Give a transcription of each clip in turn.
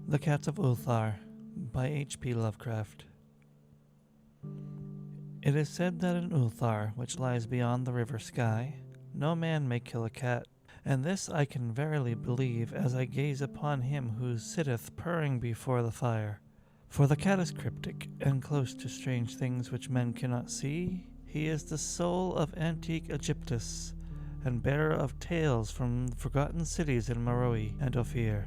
The Cats of Ulthar by H.P. Lovecraft. It is said that in Ulthar, which lies beyond the river Sky, no man may kill a cat, and this I can verily believe as I gaze upon him who sitteth purring before the fire. For the cat is cryptic, and close to strange things which men cannot see. He is the soul of antique Egyptus, and bearer of tales from forgotten cities in Meroe and Ophir.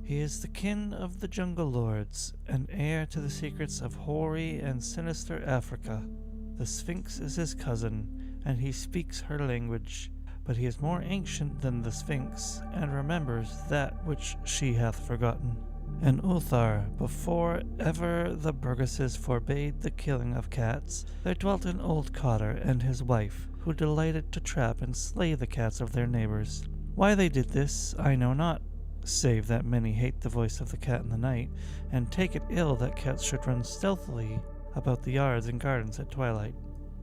He is the kin of the jungle lords, and heir to the secrets of hoary and sinister Africa. The Sphinx is his cousin, and he speaks her language, but he is more ancient than the Sphinx, and remembers that which she hath forgotten. In Ulthar, before ever the burgesses forbade the killing of cats, there dwelt an old cotter and his wife, who delighted to trap and slay the cats of their neighbors. Why they did this, I know not, save that many hate the voice of the cat in the night, and take it ill that cats should run stealthily about the yards and gardens at twilight.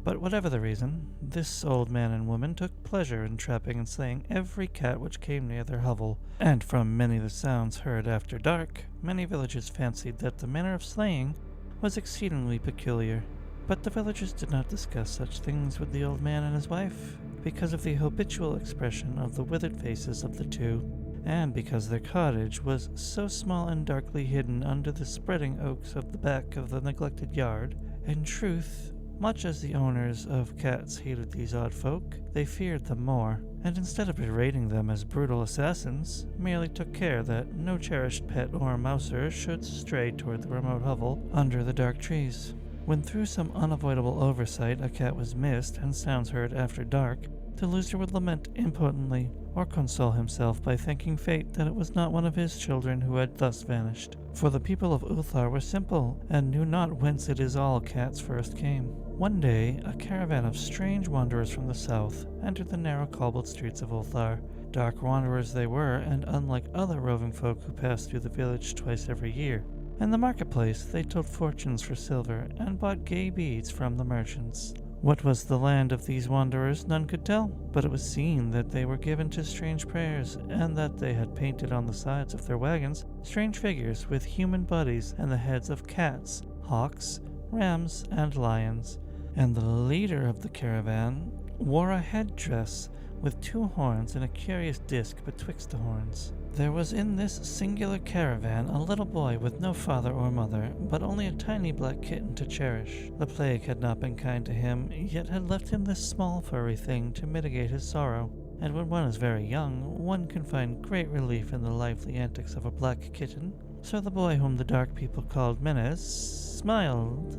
But whatever the reason, this old man and woman took pleasure in trapping and slaying every cat which came near their hovel, and from many of the sounds heard after dark, many villagers fancied that the manner of slaying was exceedingly peculiar. But the villagers did not discuss such things with the old man and his wife, because of the habitual expression of the withered faces of the two, and because their cottage was so small and darkly hidden under the spreading oaks of the back of the neglected yard. In truth, much as the owners of cats hated these odd folk, they feared them more, and instead of berating them as brutal assassins, merely took care that no cherished pet or mouser should stray toward the remote hovel under the dark trees. When through some unavoidable oversight a cat was missed and sounds heard after dark, the loser would lament impotently, or console himself by thanking fate that it was not one of his children who had thus vanished. For the people of Ulthar were simple, and knew not whence it is all cats first came. One day, a caravan of strange wanderers from the south entered the narrow cobbled streets of Ulthar. Dark wanderers they were, and unlike other roving folk who passed through the village twice every year. In the marketplace they told fortunes for silver, and bought gay beads from the merchants. What was the land of these wanderers none could tell, but it was seen that they were given to strange prayers, and that they had painted on the sides of their wagons strange figures with human bodies and the heads of cats, hawks, rams, and lions. And the leader of the caravan wore a headdress with two horns and a curious disc betwixt the horns. There was in this singular caravan a little boy with no father or mother, but only a tiny black kitten to cherish. The plague had not been kind to him, yet had left him this small furry thing to mitigate his sorrow. And when one is very young, one can find great relief in the lively antics of a black kitten. So the boy whom the dark people called Menes smiled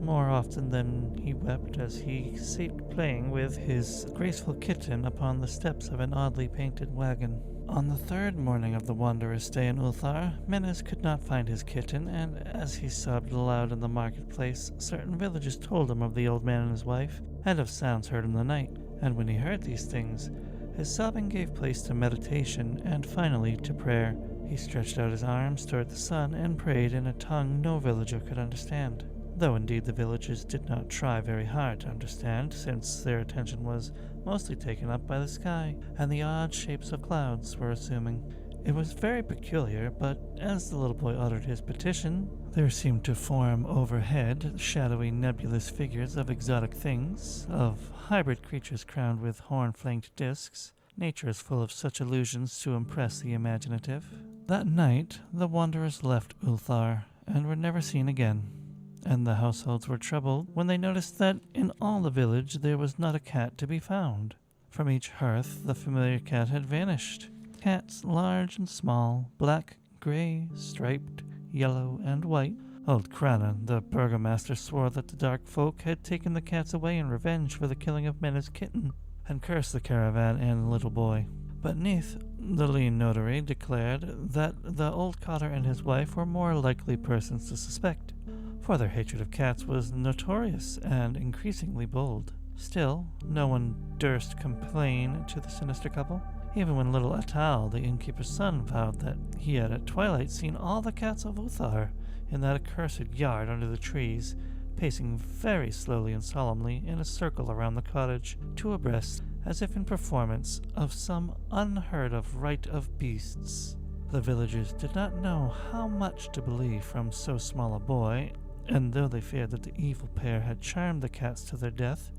more often than he wept as he sat playing with his graceful kitten upon the steps of an oddly painted wagon. On the third morning of the wanderer's stay in Ulthar, Menes could not find his kitten, and as he sobbed aloud in the marketplace, certain villagers told him of the old man and his wife, and of sounds heard in the night. And when he heard these things, his sobbing gave place to meditation, and finally to prayer. He stretched out his arms toward the sun and prayed in a tongue no villager could understand, though indeed the villagers did not try very hard to understand, since their attention was mostly taken up by the sky, and the odd shapes of clouds were assuming. It was very peculiar, but as the little boy uttered his petition, there seemed to form overhead shadowy nebulous figures of exotic things, of hybrid creatures crowned with horn-flanked discs. Nature is full of such illusions to impress the imaginative. That night the wanderers left Ulthar, and were never seen again. And the households were troubled when they noticed that in all the village there was not a cat to be found. From each hearth the familiar cat had vanished. Cats large and small, black, grey, striped, yellow, and white. Old Kranen, the burgomaster, swore that the dark folk had taken the cats away in revenge for the killing of Mena's kitten, and cursed the caravan and the little boy. But Neith, the lean notary, declared that the old cotter and his wife were more likely persons to suspect, for their hatred of cats was notorious and increasingly bold. Still, no one durst complain to the sinister couple, even when little Atal, the innkeeper's son, vowed that he had at twilight seen all the cats of Ulthar in that accursed yard under the trees, pacing very slowly and solemnly in a circle around the cottage, two abreast, as if in performance of some unheard-of rite of beasts. The villagers did not know how much to believe from so small a boy, and though they feared that the evil pair had charmed the cats to their death,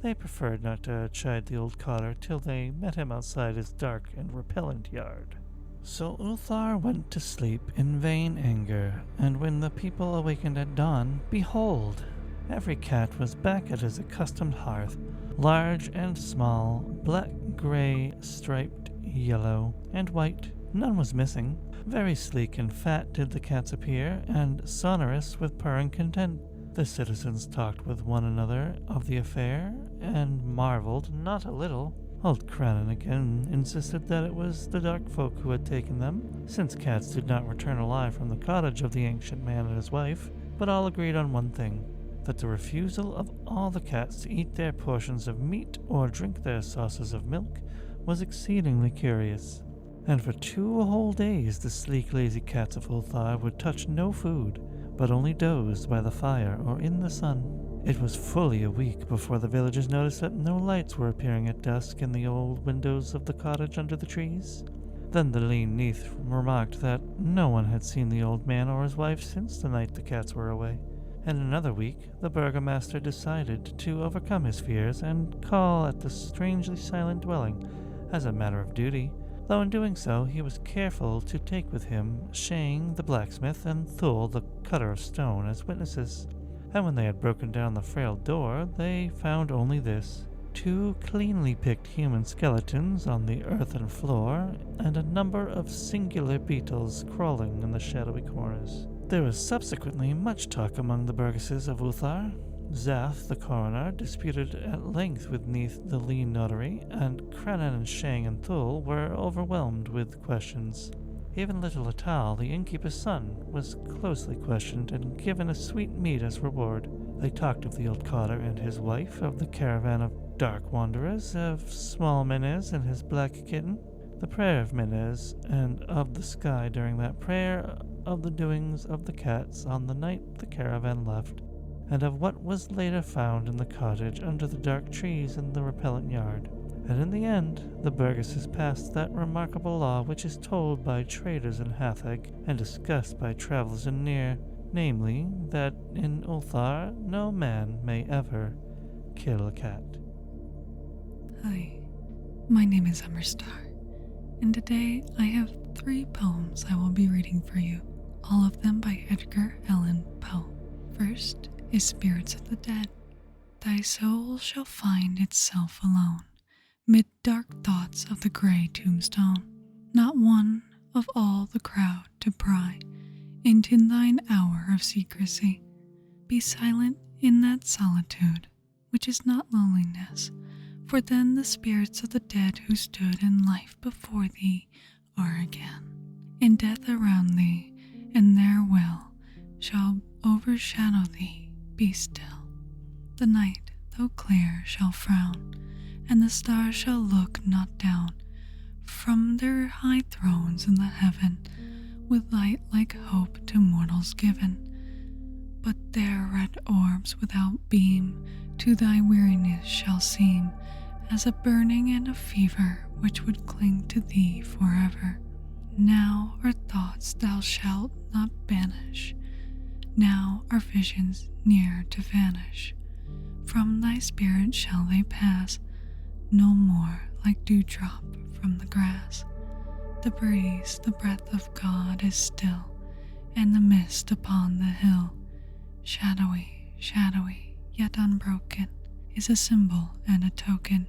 they preferred not to chide the old cotter till they met him outside his dark and repellent yard. So Ulthar went to sleep in vain anger, and when the people awakened at dawn, behold, every cat was back at his accustomed hearth, large and small, black, gray, striped, yellow, and white. None was missing. Very sleek and fat did the cats appear, and sonorous with purring content. The citizens talked with one another of the affair, and marveled not a little. Old Crannan again insisted that it was the dark folk who had taken them, since cats did not return alive from the cottage of the ancient man and his wife, but all agreed on one thing, that the refusal of all the cats to eat their portions of meat or drink their saucers of milk was exceedingly curious. And for 2 whole days the sleek, lazy cats of Ulthar would touch no food, but only dozed by the fire or in the sun. It was fully a week before the villagers noticed that no lights were appearing at dusk in the old windows of the cottage under the trees. Then the lean Neath remarked that no one had seen the old man or his wife since the night the cats were away. In another week, the burgomaster decided to overcome his fears and call at the strangely silent dwelling as a matter of duty, though in doing so he was careful to take with him Shang the blacksmith and Thul the cutter of stone as witnesses. And when they had broken down the frail door, they found only this: 2 cleanly picked human skeletons on the earthen floor, and a number of singular beetles crawling in the shadowy corners. There was subsequently much talk among the burgesses of Ulthar. Zath, the coroner, disputed at length with Neath, the lean notary, and Crannan and Shang and Thul were overwhelmed with questions. Even little Atal, the innkeeper's son, was closely questioned and given a sweet meat as reward. They talked of the old cotter and his wife, of the caravan of dark wanderers, of small Menez and his black kitten, the prayer of Menez, and of the sky during that prayer, of the doings of the cats on the night the caravan left, and of what was later found in the cottage under the dark trees in the repellent yard. And in the end, the burgesses passed that remarkable law which is told by traders in Hatheg and discussed by travelers in Near, namely, that in Ulthar no man may ever kill a cat. Hi, my name is Summerstar, and today I have 3 poems I will be reading for you, all of them by Edgar Allan Poe. First is Spirits of the Dead. Thy soul shall find itself alone, mid dark thoughts of the grey tombstone, not one of all the crowd to pry into thine hour of secrecy. Be silent in that solitude, which is not loneliness, for then the spirits of the dead who stood in life before thee are again, in death around thee, and their will shall overshadow thee. Be still. The night, though clear, shall frown, and the stars shall look not down from their high thrones in the heaven, with light like hope to mortals given. But their red orbs without beam to thy weariness shall seem as a burning and a fever which would cling to thee forever. Now our thoughts thou shalt not banish, now our visions near to vanish. From thy spirit shall they pass, no more like dewdrop from the grass. The breeze, the breath of God is still, and the mist upon the hill, shadowy, shadowy, yet unbroken, is a symbol and a token.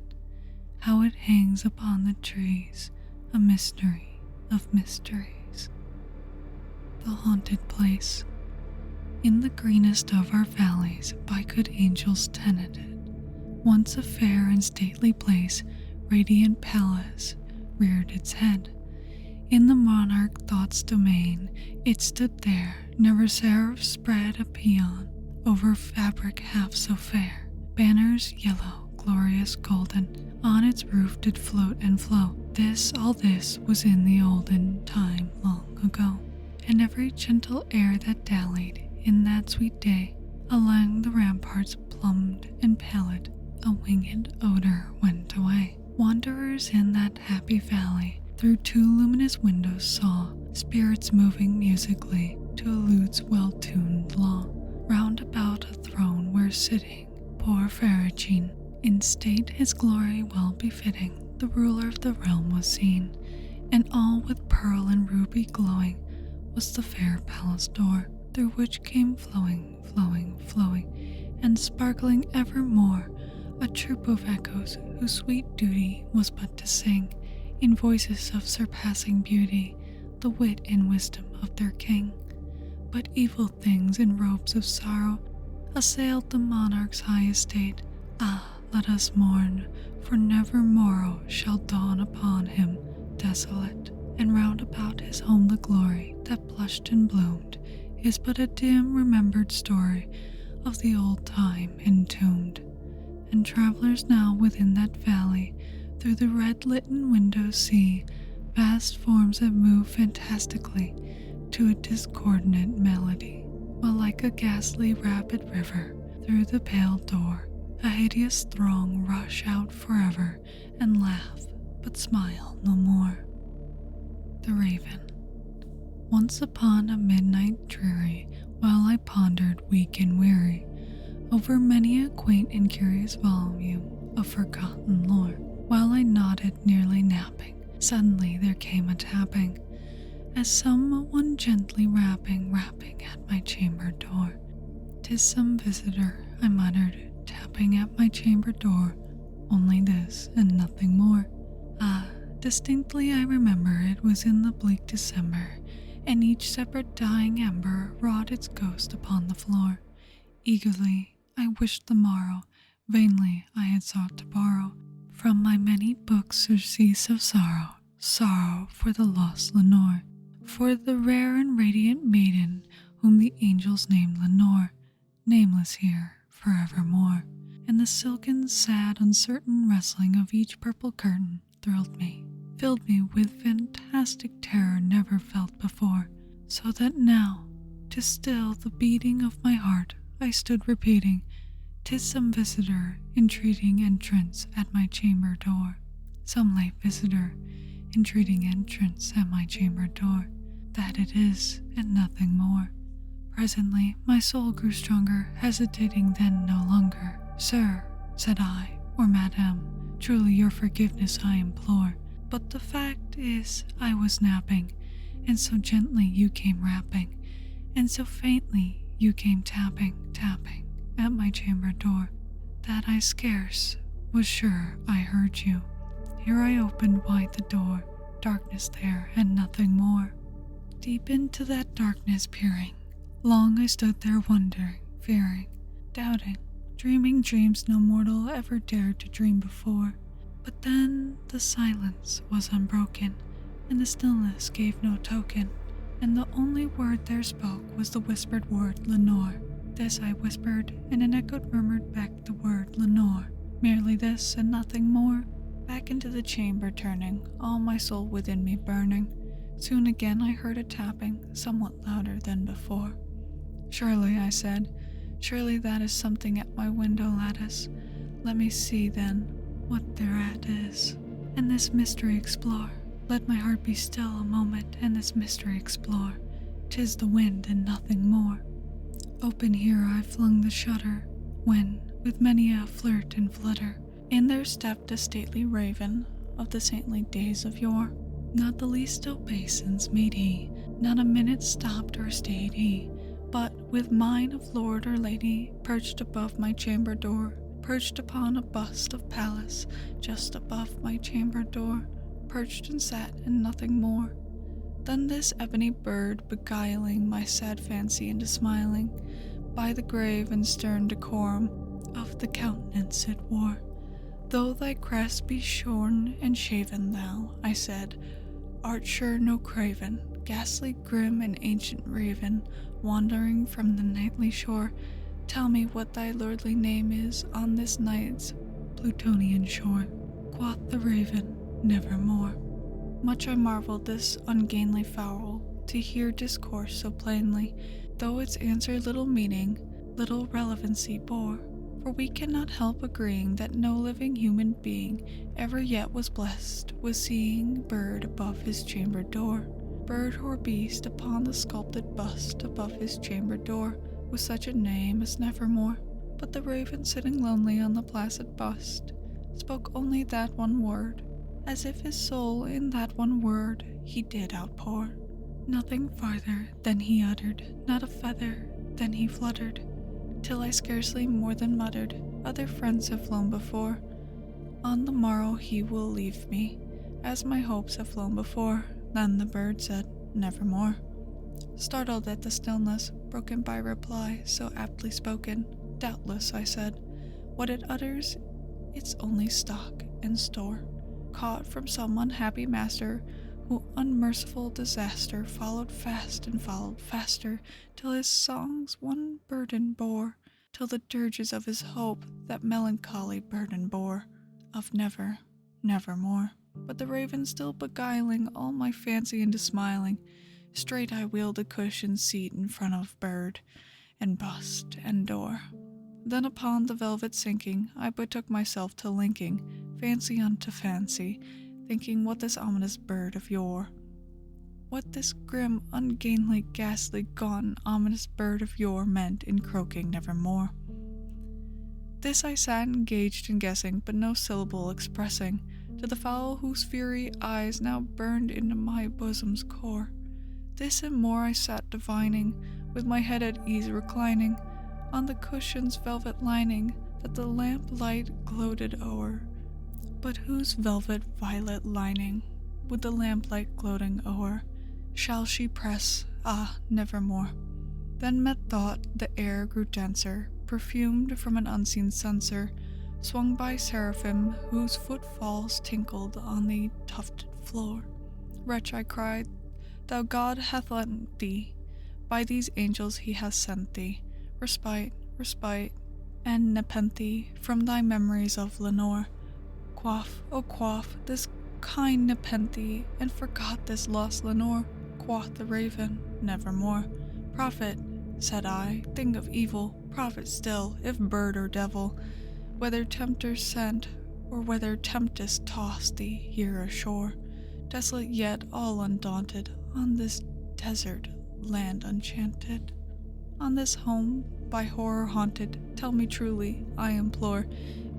How it hangs upon the trees, a mystery of mysteries. The Haunted Place. In the greenest of our valleys, by good angels tenanted, once a fair and stately place, radiant palace, reared its head. In the monarch thought's domain, it stood there, never seraph spread a paean over fabric half so fair. Banners yellow, glorious golden, on its roof did float and flow. All this was in the olden time long ago, and every gentle air that dallied in that sweet day along the ramparts plumbed and pallid, a winged odor went away. Wanderers in that happy valley through 2 luminous windows saw spirits moving musically to a lute's well-tuned law. Round about a throne where sitting, poor Ferragine, in state his glory well befitting, the ruler of the realm was seen, and all with pearl and ruby glowing was the fair palace door, through which came flowing, flowing, flowing, and sparkling evermore, a troop of echoes whose sweet duty was but to sing, in voices of surpassing beauty, the wit and wisdom of their king. But evil things in robes of sorrow assailed the monarch's high estate. Ah, let us mourn, for never morrow shall dawn upon him desolate, and round about his home the glory that blushed and bloomed is but a dim remembered story of the old time entombed. And travelers now within that valley through the red-litten windows see vast forms that move fantastically to a discordant melody, while like a ghastly rapid river through the pale door a hideous throng rush out forever and laugh but smile no more. The Raven. Once upon a midnight dreary, while I pondered weak and weary over many a quaint and curious volume of forgotten lore, while I nodded nearly napping, suddenly there came a tapping, as someone gently rapping at my chamber door. "'Tis some visitor," I muttered, tapping at my chamber door, "only this and nothing more." Ah, distinctly I remember it was in the bleak December, and each separate dying ember wrought its ghost upon the floor. Eagerly I wished the morrow, vainly I had sought to borrow from my many books surcease of sorrow, sorrow for the lost Lenore, for the rare and radiant maiden whom the angels named Lenore, nameless here forevermore. And the silken, sad, uncertain rustling of each purple curtain thrilled me, filled me with fantastic terror never felt before, so that now, to still the beating of my heart, I stood repeating, "'Tis some visitor entreating entrance at my chamber door, some late visitor entreating entrance at my chamber door, that it is, and nothing more." Presently my soul grew stronger, hesitating then no longer. "Sir," said I, "or madam, truly your forgiveness I implore, but the fact is I was napping, and so gently you came rapping, and so faintly you came tapping, tapping at my chamber door, that I scarce was sure I heard you. Here I opened wide the door, darkness there and nothing more. Deep into that darkness peering, long I stood there wondering, fearing, doubting, dreaming dreams no mortal ever dared to dream before. But then the silence was unbroken, and the stillness gave no token, and the only word there spoke was the whispered word Lenore. This I whispered, and an echo murmured back the word Lenore. Merely this and nothing more. Back into the chamber turning, all my soul within me burning. Soon again I heard a tapping, somewhat louder than before. "Surely," I said, "surely that is something at my window lattice. Let me see, then, what thereat is, and this mystery explore. Let my heart be still a moment, and this mystery explore. 'Tis the wind and nothing more." Open here I flung the shutter, when, with many a flirt and flutter, in there stepped a stately raven of the saintly days of yore. Not the least obeisance made he, not a minute stopped or stayed he, but, with mine of lord or lady, perched above my chamber door, perched upon a bust of Pallas, just above my chamber door, perched and sat and nothing more. Then this ebony bird beguiling my sad fancy into smiling, by the grave and stern decorum of the countenance it wore. "Though thy crest be shorn and shaven, thou," I said, "art sure no craven, ghastly, grim, and ancient raven, wandering from the nightly shore. Tell me what thy lordly name is on this night's Plutonian shore." Quoth the raven, "Nevermore." Much I marveled this ungainly fowl to hear discourse so plainly, though its answer little meaning, little relevancy bore. For we cannot help agreeing that no living human being ever yet was blessed with seeing bird above his chamber door. bird or beast upon the sculpted bust above his chamber door, with such a name as Nevermore. But the raven sitting lonely on the placid bust spoke only that one word, as if his soul in that one word he did outpour. Nothing farther than he uttered, not a feather than he fluttered, till I scarcely more than muttered, other friends have flown before. On the morrow he will leave me, as my hopes have flown before. Then the bird said, Nevermore. Startled at the stillness, broken by reply so aptly spoken, doubtless, I said, what it utters, it's only stock and store, caught from some unhappy master, who unmerciful disaster followed fast and followed faster, till his songs one burden bore, till the dirges of his hope that melancholy burden bore, of never, nevermore. But the raven still beguiling all my fancy into smiling, straight I wheeled a cushioned seat in front of bird, and bust, and door. Then upon the velvet sinking, I betook myself to linking fancy unto fancy, thinking what this ominous bird of yore, what this grim, ungainly, ghastly, gaunt, ominous bird of yore meant in croaking nevermore. This I sat engaged in guessing, but no syllable expressing, to the fowl whose fury eyes now burned into my bosom's core. This and more I sat divining, with my head at ease reclining, on the cushion's velvet lining, that the lamp light gloated o'er, but whose velvet violet lining, with the lamplight gloating o'er, shall she press, ah, nevermore. Then methought the air grew denser, perfumed from an unseen censer, swung by seraphim whose footfalls tinkled on the tufted floor. Wretch, I cried, thou God hath lent thee, by these angels he hath sent thee, respite, respite, and nepenthe from thy memories of Lenore. Quaff, oh quaff, this kind nepenthe, and forgot this lost Lenore. Quoth the raven, Nevermore. Prophet, said I, thing of evil, prophet still, if bird or devil, whether tempter sent, or whether tempest tossed thee here ashore, desolate yet all undaunted, on this desert land enchanted, on this home by horror haunted, tell me truly, I implore,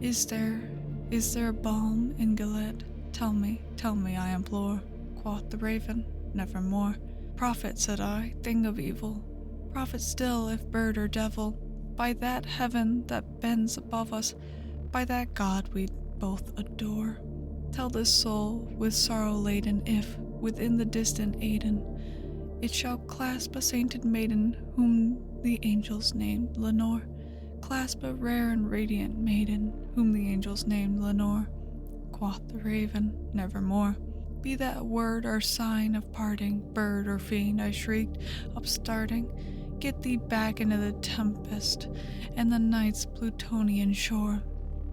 is there a balm in Gilead? Tell me, I implore. Quoth the raven, Nevermore. Prophet, said I, thing of evil, prophet still, if bird or devil, by that heaven that bends above us, by that God we both adore, tell this soul with sorrow laden, if, within the distant Aidenn, it shall clasp a sainted maiden, whom the angels named Lenore, clasp a rare and radiant maiden, whom the angels named Lenore. Quoth the raven, Nevermore. Be that word or sign of parting, bird or fiend, I shrieked, upstarting, get thee back into the tempest and the night's Plutonian shore.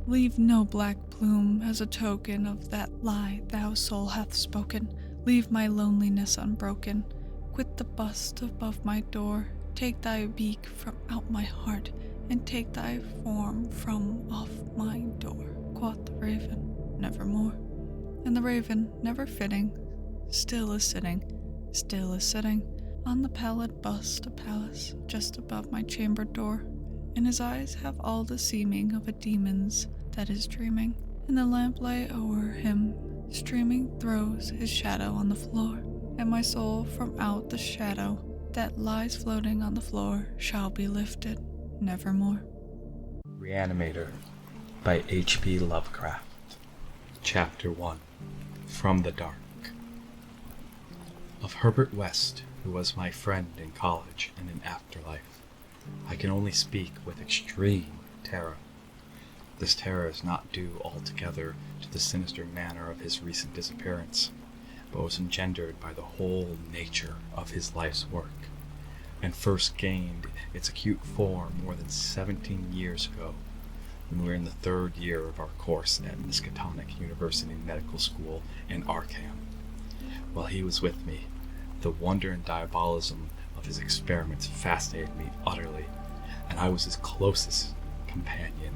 Leave no black plume as a token of that lie thou soul hath spoken. Leave my loneliness unbroken. Quit the bust above my door. Take thy beak from out my heart, and take thy form from off my door. Quoth the raven, Nevermore. And the raven, never fitting, still is sitting, on the pallid bust of Pallas, just above my chamber door, and his eyes have all the seeming of a demon's that is dreaming, and the lamplight o'er him, streaming, throws his shadow on the floor, and my soul from out the shadow that lies floating on the floor shall be lifted nevermore. Reanimator by H.P. Lovecraft. Chapter 1. From the Dark. Of Herbert West, who was my friend in college and in afterlife, I can only speak with extreme terror. This terror is not due altogether to the sinister manner of his recent disappearance, but was engendered by the whole nature of his life's work, and first gained its acute form more than 17 years ago, when we were in the third year of our course at Miskatonic University Medical School in Arkham. While he was with me, the wonder and diabolism of his experiments fascinated me utterly, and I was his closest companion.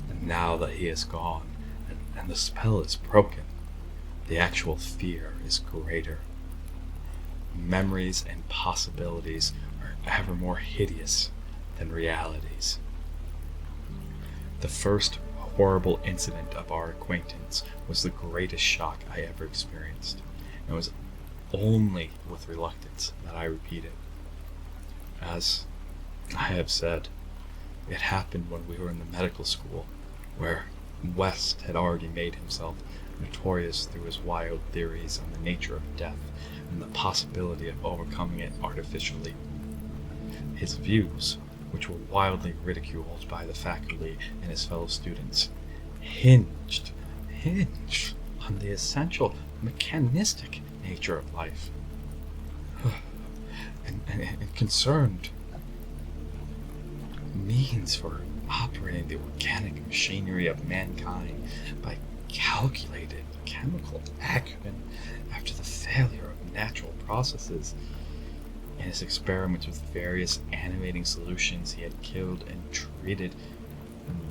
And now that he is gone, and the spell is broken, the actual fear is greater. memories and possibilities are ever more hideous than realities. The first horrible incident of our acquaintance was the greatest shock I ever experienced. It was only with reluctance that I repeat it. As I have said, it happened when we were in the medical school, where West had already made himself notorious through his wild theories on the nature of death and the possibility of overcoming it artificially. His views, which were wildly ridiculed by the faculty and his fellow students, hinged on the essential mechanistic nature of life, and concerned means for operating the organic machinery of mankind by calculated chemical action after the failure of natural processes. In his experiments with various animating solutions, he had killed and treated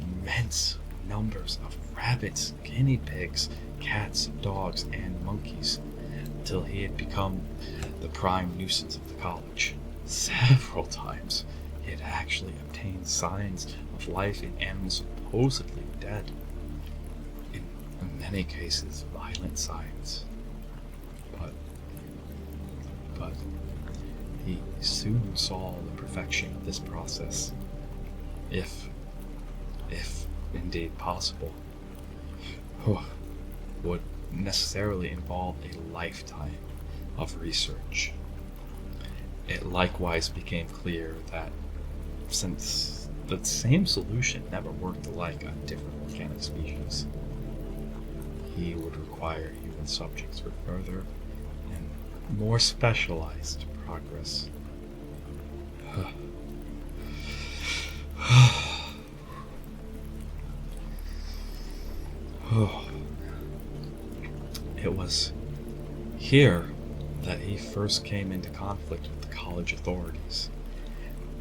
immense numbers of rabbits, guinea pigs, cats, dogs, and monkeys, until he had become the prime nuisance of the college. Several times he had actually obtained signs of life in animals supposedly dead. In many cases, violent signs. But he soon saw the perfection of this process, if indeed possible, would necessarily involve a lifetime of research. It likewise became clear that since the same solution never worked alike on different organic species, he would require human subjects for further and more specialized progress. It was here that he first came into conflict with the college authorities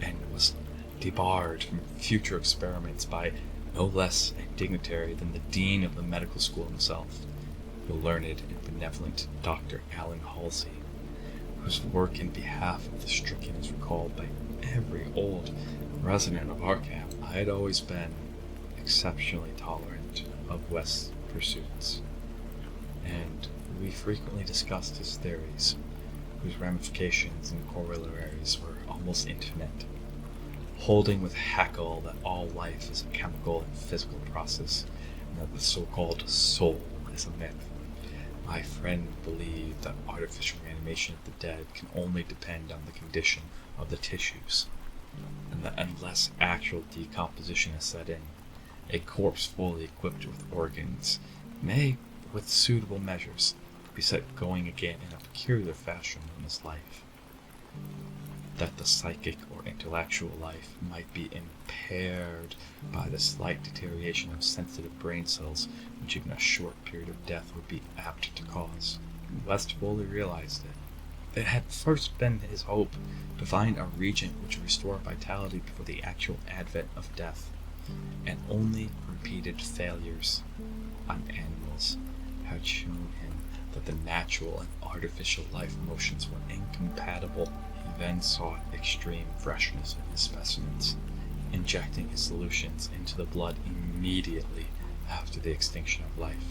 and was debarred from future experiments by no less a dignitary than the dean of the medical school himself, the learned and benevolent Dr. Alan Halsey, whose work in behalf of the stricken is recalled by every old resident of our camp. I had always been exceptionally tolerant of West's pursuits, and we frequently discussed his theories, whose ramifications and corollaries were almost infinite, holding with Haeckel that all life is a chemical and physical process, and that the so-called soul is a myth. My friend believed that artificial reanimation of the dead can only depend on the condition of the tissues, and that unless actual decomposition is set in, a corpse fully equipped with organs may, with suitable measures, be set going again in a peculiar fashion in his life. That the psychic or intellectual life might be impaired by the slight deterioration of sensitive brain cells, which even a short period of death would be apt to cause. West fully realized it. It had first been his hope to find a regent which would restore vitality before the actual advent of death, and only repeated failures on animals had shown him that the natural and artificial life motions were incompatible. He then sought extreme freshness in his specimens, injecting his solutions into the blood immediately after the extinction of life.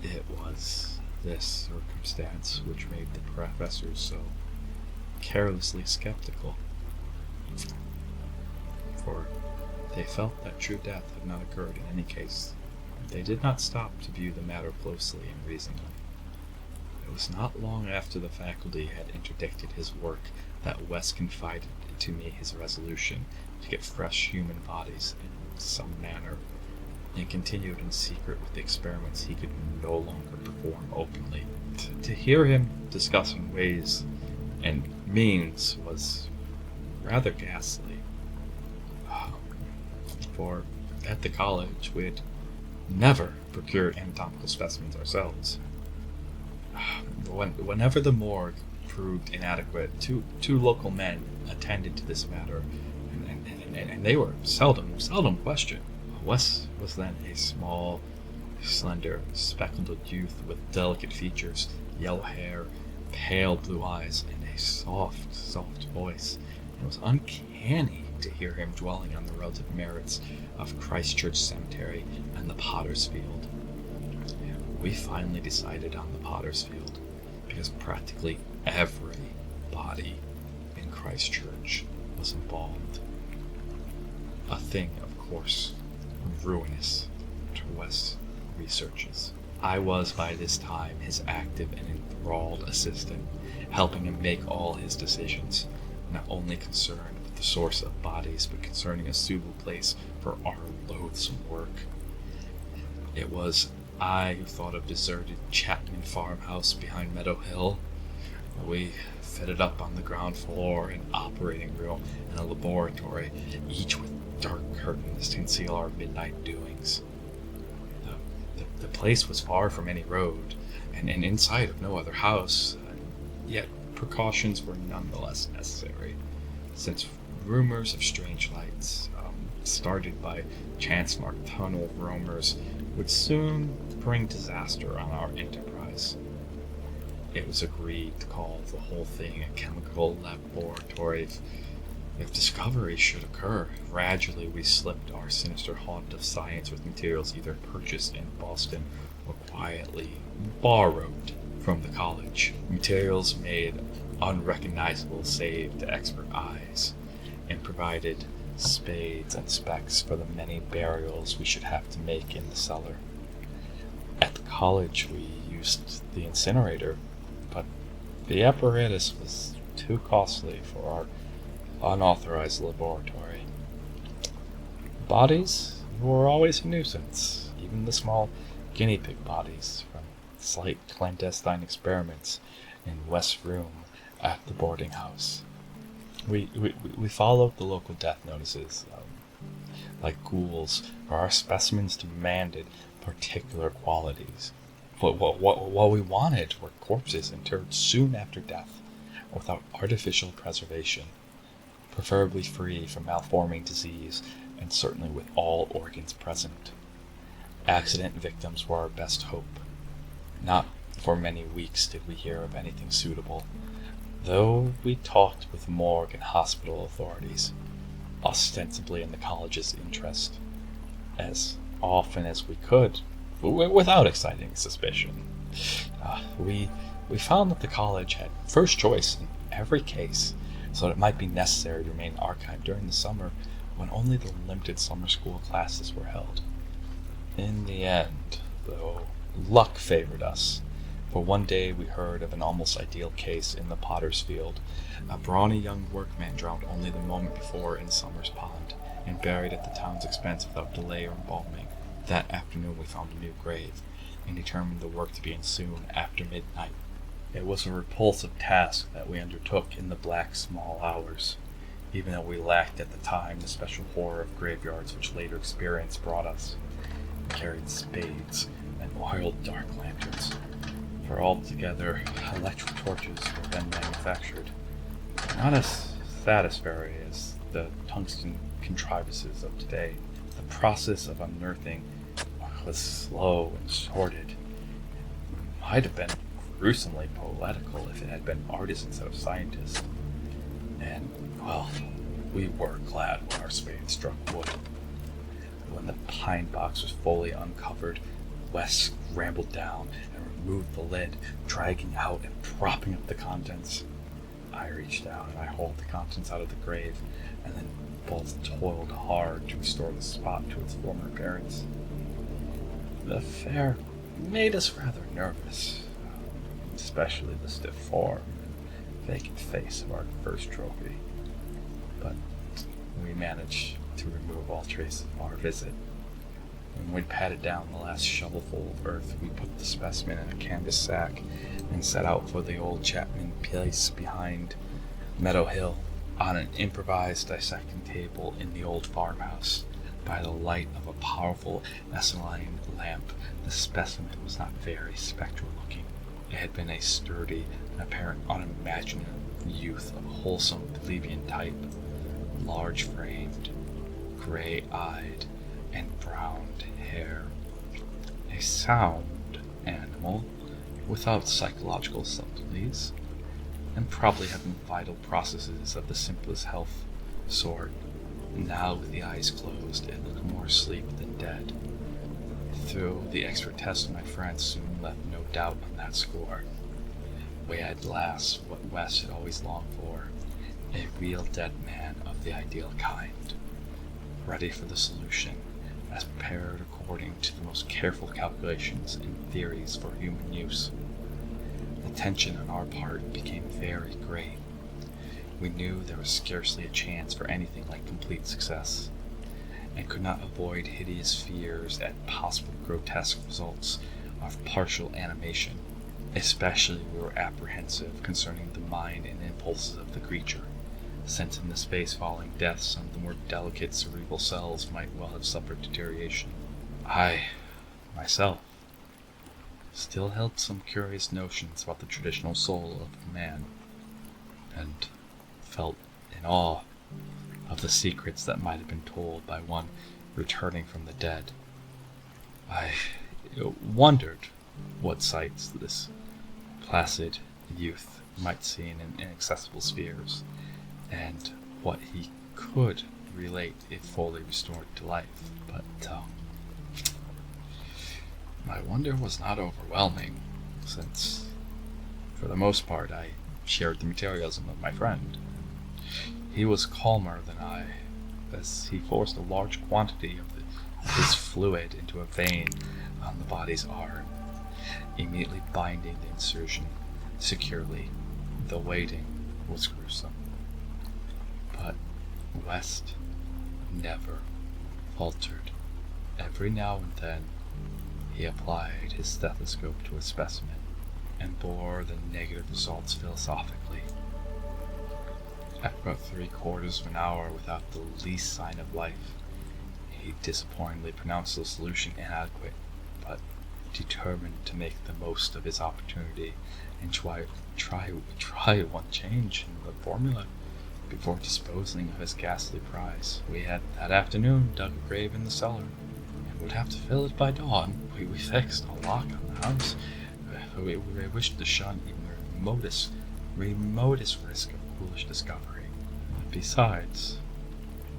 It was this circumstance which made the professors so carelessly skeptical, for they felt that true death had not occurred in any case. They did not stop to view the matter closely and reasonably. It was not long after the faculty had interdicted his work that West confided to me his resolution to get fresh human bodies in some manner, and continued in secret with the experiments he could no longer perform openly. To hear him discussing ways and means was rather ghastly, for at the college we had never procured anatomical specimens ourselves. Whenever the morgue proved inadequate, two local men attended to this matter, and they were seldom questioned. Wes was then a small, slender, spectacled youth with delicate features, yellow hair, pale blue eyes, and a soft, soft voice. It was uncanny to hear him dwelling on the relative merits of Christchurch Cemetery and the Potter's Field. We finally decided on the Potter's Field because practically every body in Christchurch was involved. A thing, of course, ruinous to West's researches. I was by this time his active and enthralled assistant, helping him make all his decisions, not only concerned with the source of bodies, but concerning a suitable place for our loathsome work. It was I who thought of deserted Chapman farmhouse behind Meadow Hill. We fitted up on the ground floor an operating room and a laboratory, each with dark curtains to conceal our midnight doings. The place was far from any road, and in sight of no other house, yet precautions were nonetheless necessary, since rumors of strange lights, started by chance-marked tunnel roamers, would soon bring disaster on our enterprise. It was agreed to call the whole thing a chemical laboratory. If discovery should occur, gradually we slipped our sinister haunt of science with materials either purchased in Boston or quietly borrowed from the college. Materials made unrecognizable save to expert eyes, and provided spades and specs for the many burials we should have to make in the cellar. At the college we used the incinerator, but the apparatus was too costly for our unauthorized laboratory. Bodies were always a nuisance, even the small guinea pig bodies from slight clandestine experiments in West's room at the boarding house. We followed the local death notices, like ghouls, for our specimens demanded particular qualities. What we wanted were corpses interred soon after death, without artificial preservation, preferably free from malforming disease, and certainly with all organs present. Accident victims were our best hope. Not for many weeks did we hear of anything suitable, though we talked with morgue and hospital authorities, ostensibly in the college's interest, as often as we could, without exciting suspicion. We found that the college had first choice in every case, so that it might be necessary to remain archived during the summer when only the limited summer school classes were held. In the end, though, luck favored us, for one day we heard of an almost ideal case in the Potter's Field. A brawny young workman drowned only the moment before in Summers Pond, and buried at the town's expense without delay or embalming. That afternoon we found a new grave, and determined the work to begin soon after midnight. It was a repulsive task that we undertook in the black small hours, even though we lacked at the time the special horror of graveyards which later experience brought us. We carried spades and oiled dark lanterns, for altogether electric torches were then manufactured. Not as satisfactory as the tungsten contrivances of today. The process of unearthing was slow and sordid. It might have been gruesomely poetical if it had been artists instead of scientists. And, well, we were glad when our spade struck wood. When the pine box was fully uncovered, Wes scrambled down and removed the lid, dragging out and propping up the contents. I reached down and I hauled the contents out of the grave, and then both toiled hard to restore the spot to its former appearance. The affair made us rather nervous, especially the stiff form and vacant face of our first trophy. But we managed to remove all traces of our visit. When we'd patted down the last shovelful of earth, we put the specimen in a canvas sack and set out for the old Chapman place behind Meadow Hill. On an improvised dissecting table in the old farmhouse, by the light of a powerful acetylene lamp, the specimen was not very spectral looking. It had been a sturdy and apparent unimaginative youth of a wholesome plebeian type, large-framed, gray-eyed, and browned hair. A sound animal, without psychological subtleties, and probably had the vital processes of the simplest health sort. Now, with the eyes closed, it looked more asleep than dead. Though the expert test of my friends soon left no doubt on that score. We had at last what West had always longed for, a real dead man of the ideal kind, ready for the solution, as prepared according to the most careful calculations and theories for human use. The tension on our part became very great. We knew there was scarcely a chance for anything like complete success, and could not avoid hideous fears at possible grotesque results of partial animation. Especially we were apprehensive concerning the mind and impulses of the creature, since in the space-falling death some of the more delicate cerebral cells might well have suffered deterioration. I, myself, still held some curious notions about the traditional soul of man, and felt in awe of the secrets that might have been told by one returning from the dead. I wondered what sights this placid youth might see in inaccessible spheres, and what he could relate if fully restored to life. But my wonder was not overwhelming, since, for the most part, I shared the materialism of my friend. He was calmer than I, as he forced a large quantity of his fluid into a vein on the body's arm, immediately binding the insertion securely. The waiting was gruesome. But West never faltered. Every now and then he applied his stethoscope to a specimen and bore the negative results philosophically. After about 3/4 of an hour without the least sign of life, he disappointingly pronounced the solution inadequate, but determined to make the most of his opportunity and try one change in the formula before disposing of his ghastly prize. We had that afternoon dug a grave in the cellar, and would have to fill it by dawn. We fixed a lock on the house. We wished to shun even the remotest risk of foolish discovery. Besides,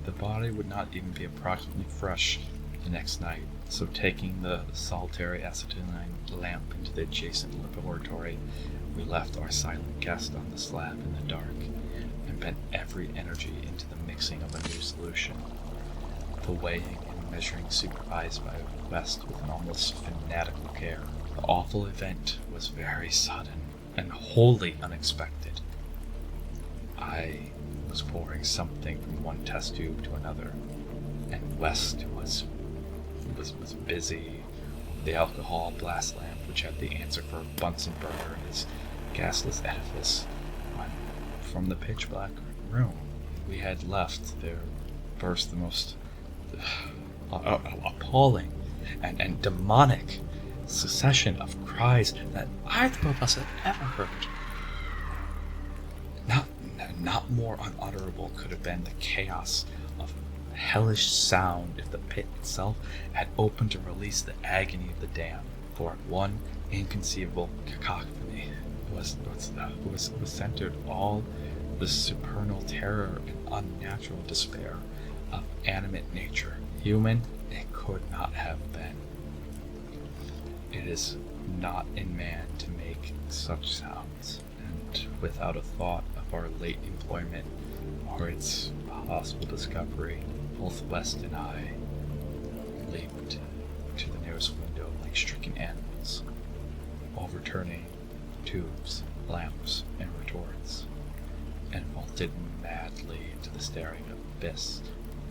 the body would not even be approximately fresh the next night, so taking the solitary acetylene lamp into the adjacent laboratory, we left our silent guest on the slab in the dark, and bent every energy into the mixing of a new solution. The weighing and measuring supervised by West with an almost fanatical care. The awful event was very sudden and wholly unexpected. I was pouring something from one test tube to another, and West was busy with the alcohol blast lamp which had the answer for Bunsen burner in his gasless edifice. When, from the pitch black room we had left, there burst the most appalling and demonic succession of cries that either of us had ever heard. Not more unutterable could have been the chaos of hellish sound if the pit itself had opened to release the agony of the damned. For one inconceivable cacophony was centered all the supernal terror and unnatural despair of animate nature. Human it could not have been. It is not in man to make such sounds, and without a thought of our late employment or its possible discovery, both West and I leaped to the nearest window like stricken animals, overturning tubes, lamps, and retorts, and vaulted madly into the staring abyss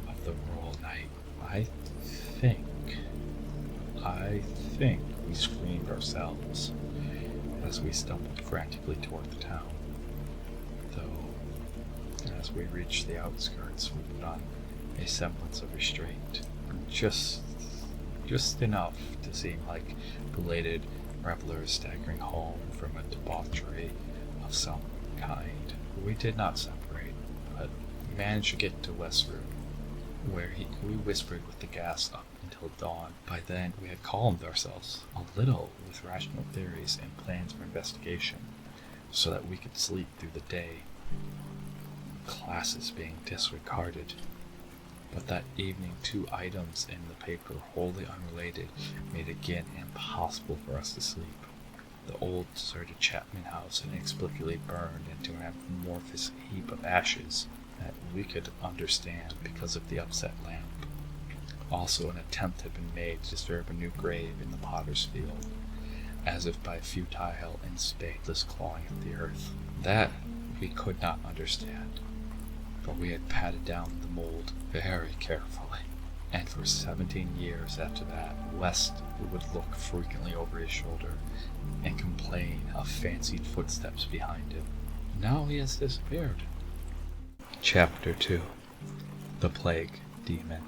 of the rural night. I think we screamed ourselves as we stumbled frantically toward the town, though as we reached the outskirts we put on a semblance of restraint, just enough to seem like belated revelers staggering home from a debauchery of some kind. We did not separate, but managed to get to West's room, where we whispered with the gas up until dawn. By then we had calmed ourselves a little with rational theories and plans for investigation, so that we could sleep through the day, classes being disregarded. But that evening, 2 items in the paper, wholly unrelated, made it again impossible for us to sleep. The old deserted Chapman house inexplicably burned into an amorphous heap of ashes that we could understand because of the upset lamp. Also, an attempt had been made to disturb a new grave in the potter's field, as if by futile and spadeless clawing at the earth. That we could not understand, for we had patted down the mold very carefully. And for 17 years after that, West would look frequently over his shoulder and complain of fancied footsteps behind him. Now he has disappeared. Chapter 2. The Plague Demon.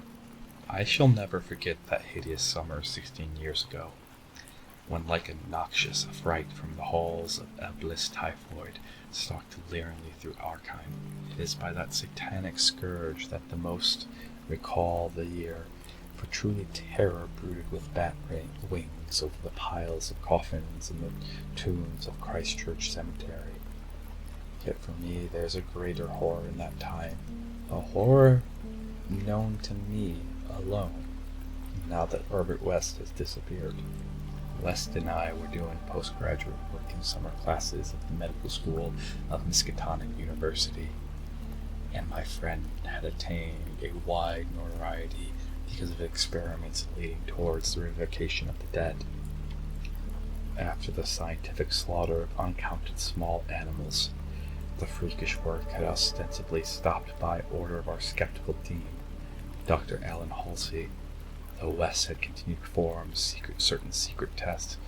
I shall never forget that hideous summer 16 years ago, when like a noxious fright from the halls of Eblis typhoid stalked leeringly through Arkheim. It is by that satanic scourge that the most recall the year, for truly terror brooded with bat wings over the piles of coffins in the tombs of Christchurch Cemetery. Yet for me there's a greater horror in that time, a horror known to me alone, now that Herbert West has disappeared. West and I were doing postgraduate work in summer classes at the medical school of Miskatonic University, and my friend had attained a wide notoriety because of experiments leading towards the revocation of the dead. After the scientific slaughter of uncounted small animals, the freakish work had ostensibly stopped by order of our skeptical dean, Dr. Alan Halsey, though West had continued to perform certain secret tests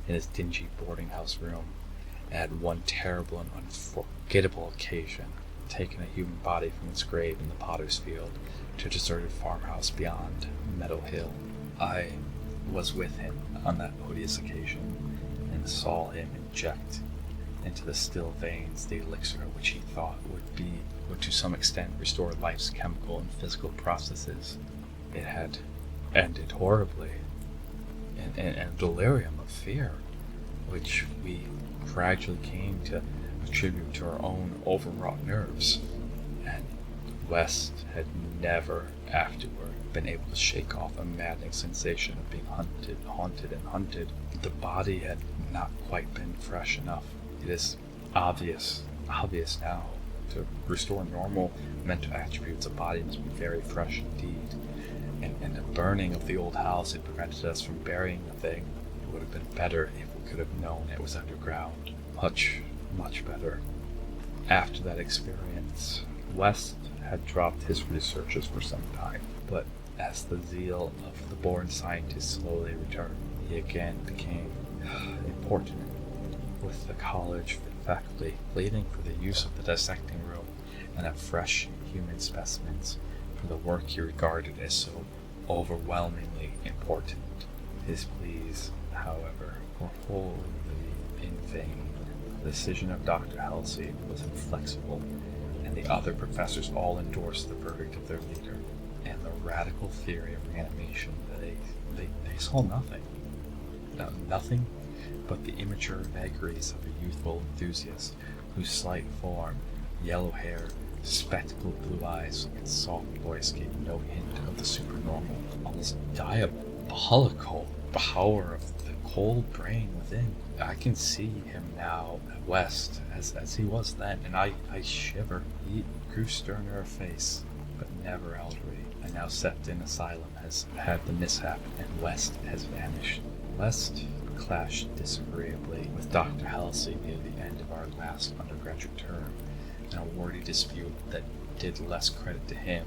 in his dingy boarding house room, and had one terrible and unforgettable occasion taken a human body from its grave in the potter's field to a deserted farmhouse beyond Meadow Hill. I was with him on that odious occasion, and saw him inject into the still veins the elixir which he thought would to some extent restore life's chemical and physical processes. It had ended horribly in a delirium of fear, which we gradually came to attribute to our own overwrought nerves, and West had never afterward been able to shake off a maddening sensation of being haunted and hunted. The body had not quite been fresh enough. It is obvious now. To restore normal mental attributes, a body must be very fresh indeed. And the burning of the old house had prevented us from burying the thing. It would have been better if we could have known it was underground. Much, much better. After that experience, West had dropped his researches for some time, but as the zeal of the born scientist slowly returned, he again became important with the college faculty pleading for the use of the dissecting room and of fresh human specimens for the work he regarded as so overwhelmingly important. His pleas, however, were wholly in vain. The decision of Dr. Halsey was inflexible, and the other professors all endorsed the verdict of their leader, and the radical theory of reanimation. They saw nothing. Nothing but the immature vagaries of a youthful enthusiast whose slight form, yellow hair, spectacled blue eyes, and soft voice gave no hint of the supernormal, almost diabolical power of the cold brain within. I can see him now at West as he was then, and I shiver. He grew sterner of face, but never elderly. I now Sefton Asylum has had the mishap, and West has vanished. West clashed disagreeably with Dr. Halsey near the end of our last undergraduate term, in a wordy dispute that did less credit to him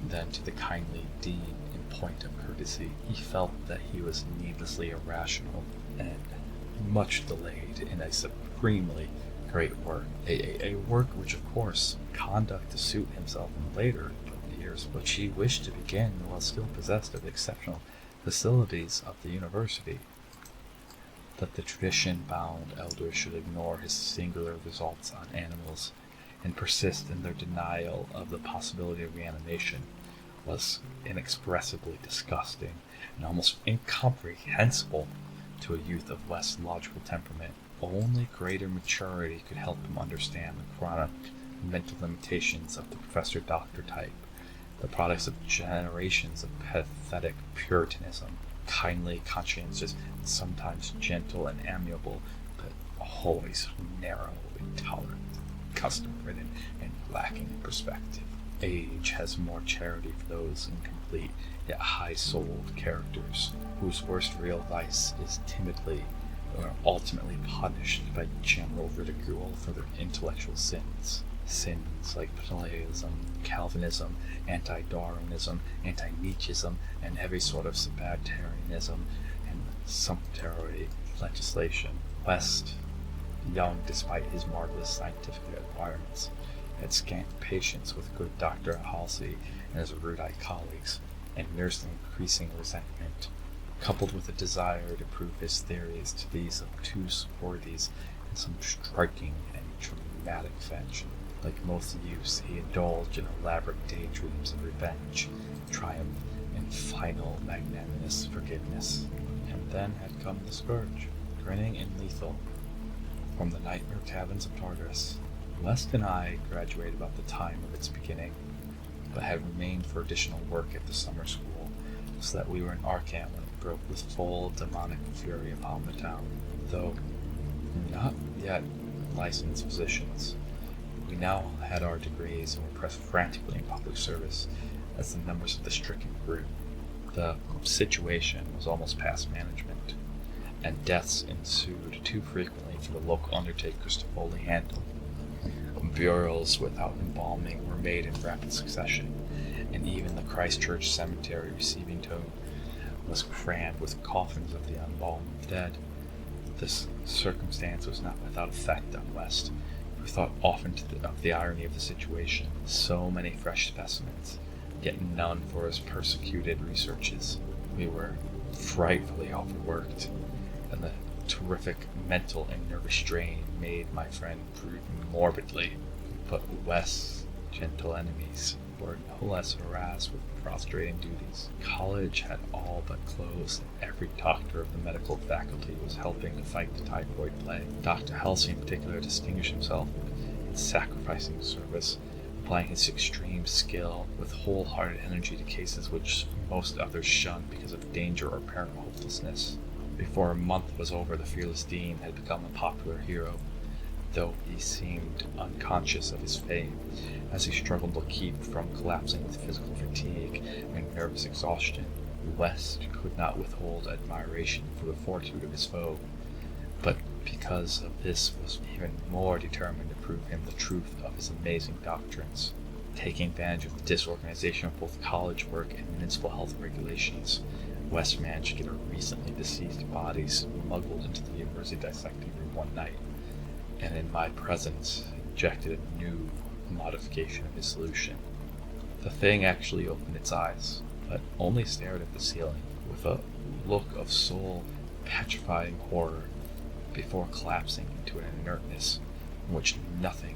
than to the kindly dean in point of courtesy. He felt that he was needlessly irrational and much delayed in a supremely great work, a work which, of course, conduct to suit himself in later years, which he wished to begin while still possessed of the exceptional facilities of the university. That the tradition-bound elders should ignore his singular results on animals and persist in their denial of the possibility of reanimation was inexpressibly disgusting and almost incomprehensible to a youth of West's logical temperament. only greater maturity could help him understand the chronic mental limitations of the professor-doctor type, the products of generations of pathetic puritanism, kindly, conscientious, and sometimes gentle and amiable, but always narrow, intolerant, custom-ridden, and lacking in perspective. Age has more charity for those incomplete yet high-souled characters, whose worst real vice is timidly or ultimately punished by general ridicule for their intellectual sins. Sins like Pelagianism, Calvinism, anti-Darwinism, anti-Nietzscheism, and every sort of Sabbatarianism and sumptuary legislation. West, young despite his marvelous scientific acquirements, had scant patience with good Dr. Halsey and his erudite colleagues, and nursed an increasing resentment, coupled with a desire to prove his theories to these obtuse worthies in some striking and dramatic fashion. Like most youths, he indulged in elaborate daydreams of revenge, triumph, and final magnanimous forgiveness. And then had come the scourge, grinning and lethal, from the nightmare caverns of Tartarus. West and I graduated about the time of its beginning, but had remained for additional work at the summer school, so that we were in Arkham when it broke with full demonic fury upon the town. Though not yet licensed physicians, we now had our degrees and were pressed frantically in public service as the numbers of the stricken grew. The situation was almost past management, and deaths ensued too frequently for the local undertakers to fully handle. Burials without embalming were made in rapid succession, and even the Christchurch cemetery receiving tomb was crammed with coffins of the embalmed dead. This circumstance was not without effect on West, who thought often of the irony of the situation. So many fresh specimens, yet none for his persecuted researches. We were frightfully overworked, and the terrific mental and nervous strain made my friend brood morbidly. But West's gentle enemies were no less harassed with prostrating duties. College had all but closed, and every doctor of the medical faculty was helping to fight the typhoid plague. Dr. Halsey in particular distinguished himself in sacrificing service, applying his extreme skill with wholehearted energy to cases which most others shunned because of danger or apparent hopelessness. Before a month was over, the fearless dean had become a popular hero, though he seemed unconscious of his fame, as he struggled to keep from collapsing with physical fatigue and nervous exhaustion. West could not withhold admiration for the fortitude of his foe, but because of this was even more determined to prove him the truth of his amazing doctrines. Taking advantage of the disorganization of both college work and municipal health regulations, West managed to get a recently deceased body smuggled into the university dissecting room one night, and in my presence injected a new modification of his solution. The thing actually opened its eyes, but only stared at the ceiling with a look of soul-petrifying horror before collapsing into an inertness in which nothing,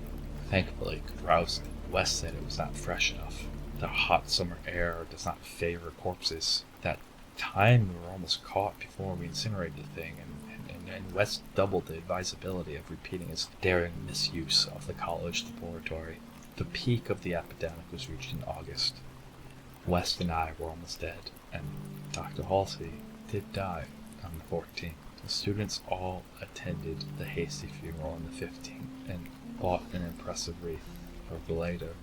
thankfully, could rouse it. West said it was not fresh enough. The hot summer air does not favor corpses. That time we were almost caught before we incinerated the thing, and West doubled the advisability of repeating his daring misuse of the college laboratory. The peak of the epidemic was reached in August. West and I were almost dead, and Dr. Halsey did die on the 14th. The students all attended the hasty funeral on the 15th, and bought an impressive wreath, for Beleda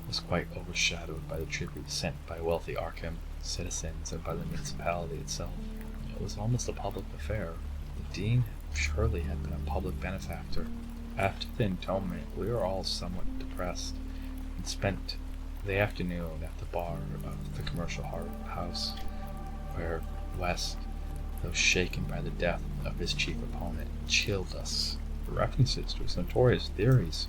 was quite overshadowed by the tribute sent by wealthy Arkham citizens and by the municipality itself. It was almost a public affair. The dean surely had been a public benefactor. After the entombment, we were all somewhat depressed, and spent the afternoon at the bar of the commercial house, where West, though shaken by the death of his chief opponent, chilled us with references to his notorious theories.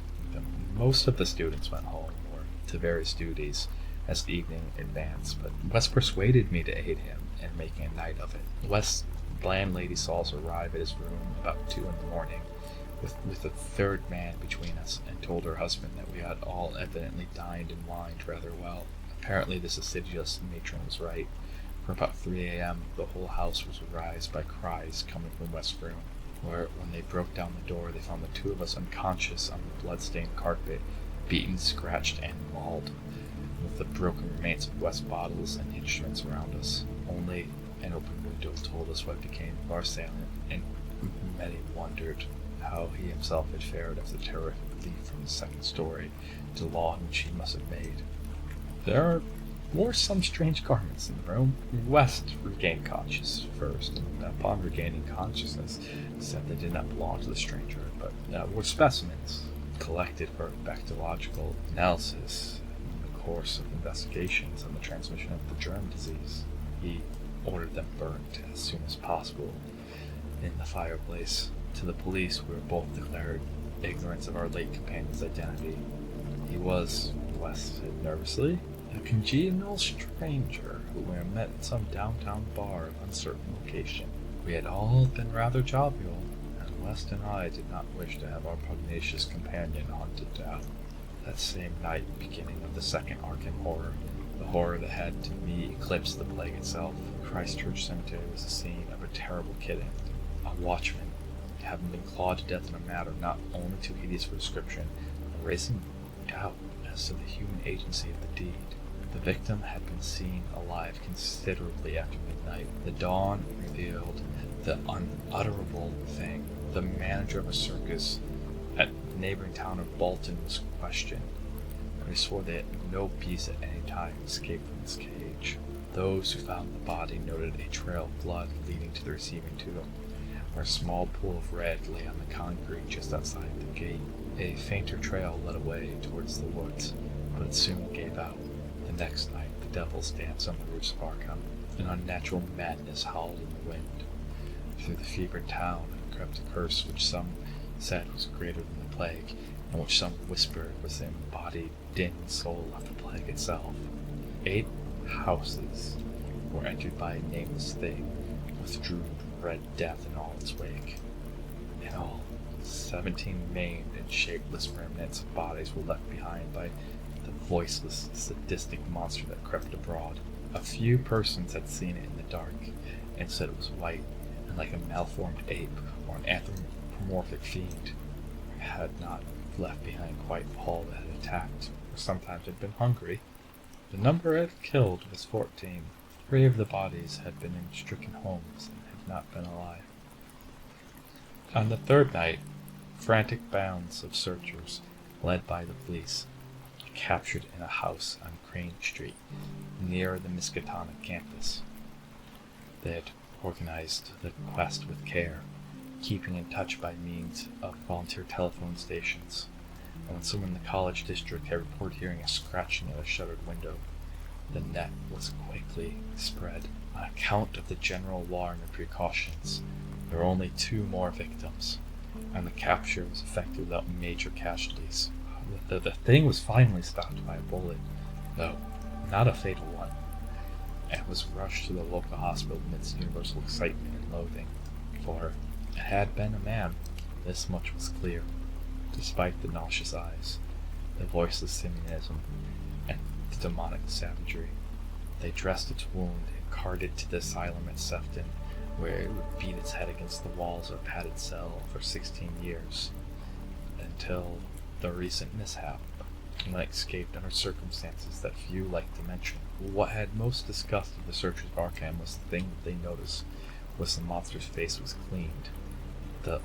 Most of the students went home or to various duties as the evening advanced, but West persuaded me to aid him in making a night of it. West's landlady saw us arrive at his room about 2 a.m, with a third man between us, and told her husband that we had all evidently dined and wined rather well. Apparently this assiduous matron was right, for about 3 a.m. the whole house was aroused by cries coming from West's room. where when they broke down the door, they found the two of us unconscious on the blood-stained carpet, beaten, scratched, and mauled, with the broken remains of West bottles and instruments around us. Only an open window told us what became of our assailant, and many wondered how he himself had fared after the terrific leap from the second story to the log which he must have made. There were some strange garments in the room. West regained consciousness first, and upon regaining consciousness, said they did not belong to the stranger, but were specimens collected for bacteriological analysis in the course of investigations on the transmission of the germ disease. He ordered them burnt as soon as possible in the fireplace. To the police, we were both declared ignorant of our late companion's identity. He was, West said nervously, a congenial stranger who we had met at some downtown bar of uncertain location. We had all been rather jovial, and West and I did not wish to have our pugnacious companion hunted down. That same night, beginning of the second arc in horror, the horror that had to me eclipsed the plague itself. Christchurch Cemetery was the scene of a terrible killing. A watchman, having been clawed to death in a manner not only too hideous for description, but raising doubt as to the human agency of the deed. The victim had been seen alive considerably after midnight. The dawn revealed the unutterable thing. The manager of a circus at the neighboring town of Bolton was questioned, and he swore they had no peace at any time escaped from his cage. Those who found the body noted a trail of blood leading to the receiving tomb, where a small pool of red lay on the concrete just outside the gate. A fainter trail led away towards the woods, but it soon gave out. The next night, the devils danced on the roofs of Arkham. An unnatural madness howled in the wind. Through the fevered town crept a curse which some said was greater than the plague, and which some whispered was the embodied dim soul of the plague itself. 8 houses were entered by a nameless thing, with drew red death in all its wake. In all, 17 maimed and shapeless remnants of bodies were left behind by the voiceless, sadistic monster that crept abroad. A few persons had seen it in the dark, and said it was white, and like a malformed ape or an anthropomorphic fiend. It had not left behind quite all that had attacked, or sometimes had been hungry. The number it had killed was 14. 3 of the bodies had been in stricken homes and had not been alive. On the third night, frantic bands of searchers, led by the police, captured in a house on Crane Street, near the Miskatonic campus. They had organized the quest with care, keeping in touch by means of volunteer telephone stations, and when someone in the college district had reported hearing a scratching at a shuttered window, the net was quickly spread. On account of the general alarm and precautions, there were only 2 more victims, and the capture was effected without major casualties. The thing was finally stopped by a bullet, though not a fatal one, and was rushed to the local hospital amidst universal excitement and loathing, for it had been a man. This much was clear, despite the nauseous eyes, the voiceless simianism, and the demonic savagery. They dressed its wound and carted it to the asylum at Sefton, where it would beat its head against the walls of a padded cell for 16 years, until the recent mishap, when it escaped under circumstances that few liked to mention. What had most disgusted the searchers of Arkham was the thing that they noticed was the monster's face was cleaned. The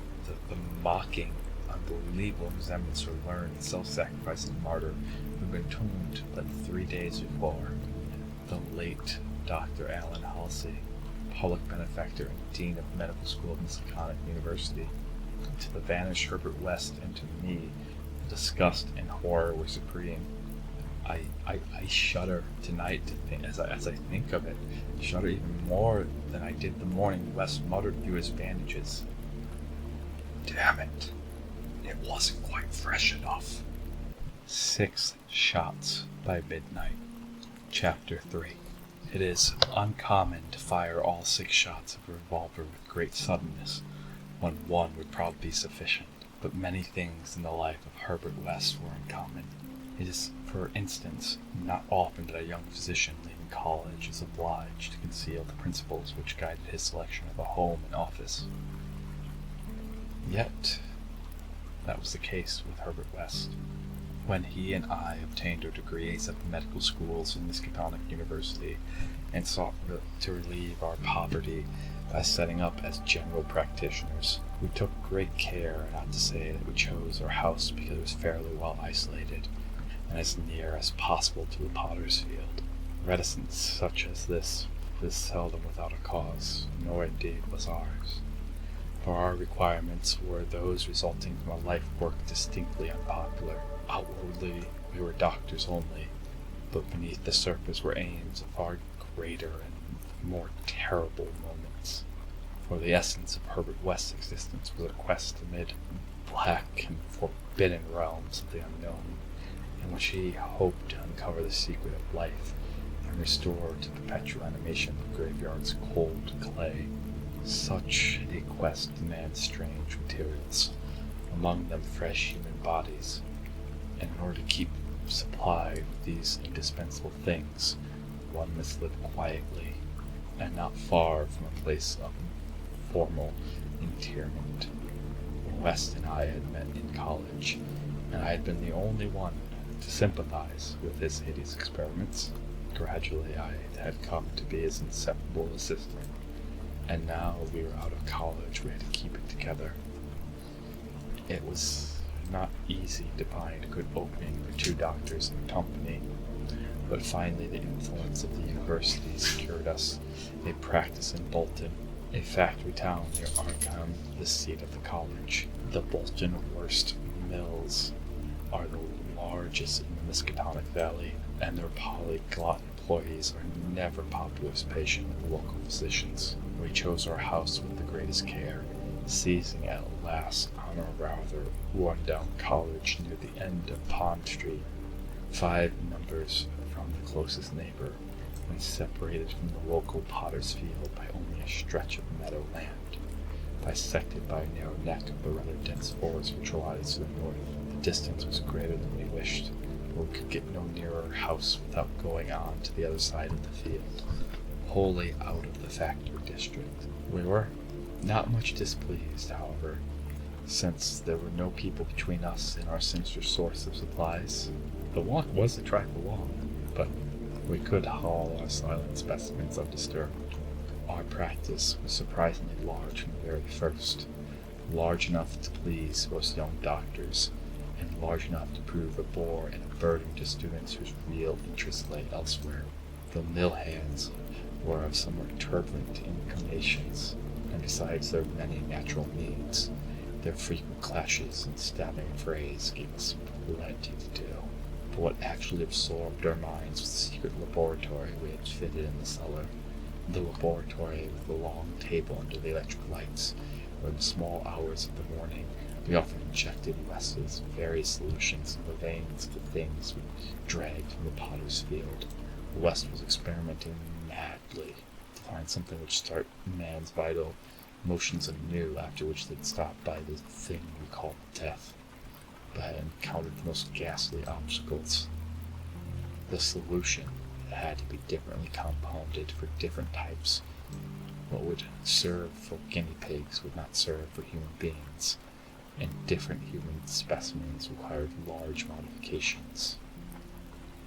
mocking, unbelievable resemblance to a learned, self-sacrificing martyr who had been tombed but 3 days before. The late Dr. Alan Halsey, public benefactor and dean of medical school of Miskatonic University. To the vanished Herbert West and to me, the disgust and horror were supreme. I shudder tonight to think, as I think of it, shudder even more than I did the morning West muttered through his bandages. Damn it, it wasn't quite fresh enough. 6 shots by midnight. Chapter 3. It is uncommon to fire all 6 shots of a revolver with great suddenness, when one would probably be sufficient. But many things in the life of Herbert West were uncommon. It is, for instance, not often that a young physician leaving college is obliged to conceal the principles which guided his selection of a home and office. Yet, that was the case with Herbert West. When he and I obtained our degrees at the medical schools in Miskatonic University and sought to relieve our poverty by setting up as general practitioners, we took great care not to say that we chose our house because it was fairly well isolated and as near as possible to the potter's field. Reticence such as this is seldom without a cause, nor indeed was ours, for our requirements were those resulting from a life work distinctly unpopular. Outwardly, we were doctors only, but beneath the surface were aims of far greater and more terrible moments. For the essence of Herbert West's existence was a quest amid black and forbidden realms of the unknown, in which he hoped to uncover the secret of life and restore to perpetual animation the graveyard's cold clay. Such a quest demands strange materials, among them fresh human bodies, and in order to keep supplied with these indispensable things, one must live quietly and not far from a place of formal interment. West and I had met in college, and I had been the only one to sympathize with his hideous experiments. Gradually, I had come to be his inseparable assistant, and now we were out of college, we had to keep it together. It was not easy to find a good opening for two doctors in company, but finally the influence of the university secured us a practice in Bolton, a factory town near Arkham, the seat of the college. The Bolton Worst Mills are the largest in the Miskatonic Valley, and their polyglot employees are never popular as patient with local physicians. We chose our house with the greatest care, seizing at last on a rather run-down college near the end of Pond Street, 5 numbers from the closest neighbor, and separated from the local potter's field by only a stretch of meadow land, bisected by a narrow neck of the rather dense forest which lies to the north. The distance was greater than we wished, but we could get no nearer our house without going on to the other side of the field, wholly out of the factory district. We were not much displeased, however, since there were no people between us and our sinister source of supplies. The walk was a trifle long, but we could haul our silent specimens undisturbed. Our practice was surprisingly large from the very first, large enough to please most young doctors, and large enough to prove a bore and a burden to students whose real interest lay elsewhere. The mill hands were of somewhat turbulent inclinations, and besides their many natural needs, their frequent clashes and stabbing frays gave us plenty to do. But what actually absorbed our minds was the secret laboratory we had fitted in the cellar. The laboratory with the long table under the electric lights, where in the small hours of the morning we often injected West's various solutions in the veins of the things we dragged from the potter's field. West was experimenting madly to find something which start man's vital motions anew, after which they'd stop by the thing we called death, but had encountered the most ghastly obstacles. The solution had to be differently compounded for different types. What would serve for guinea pigs would not serve for human beings, and different human specimens required large modifications.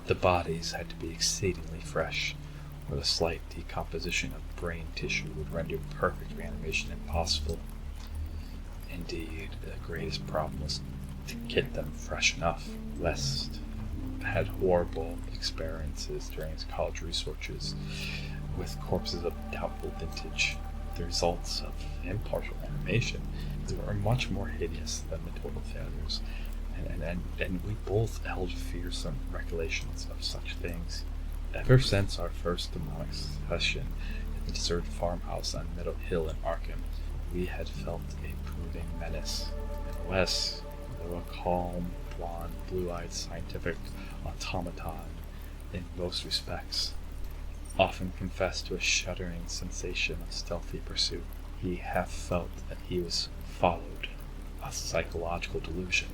The bodies had to be exceedingly fresh, or the slight decomposition of brain tissue would render perfect reanimation impossible. Indeed, the greatest problem was to get them fresh enough. West had horrible experiences during his college researches with corpses of doubtful vintage. The results of impartial animation were much more hideous than the total failures, and we both held fearsome recollections of such things. Ever since our first demonic session at the deserted farmhouse on Meadow Hill in Arkham, we had felt a brooding menace. And Wes, though a calm, blonde, blue-eyed scientific automaton in most respects, often confessed to a shuddering sensation of stealthy pursuit. He half felt that he was followed, a psychological delusion.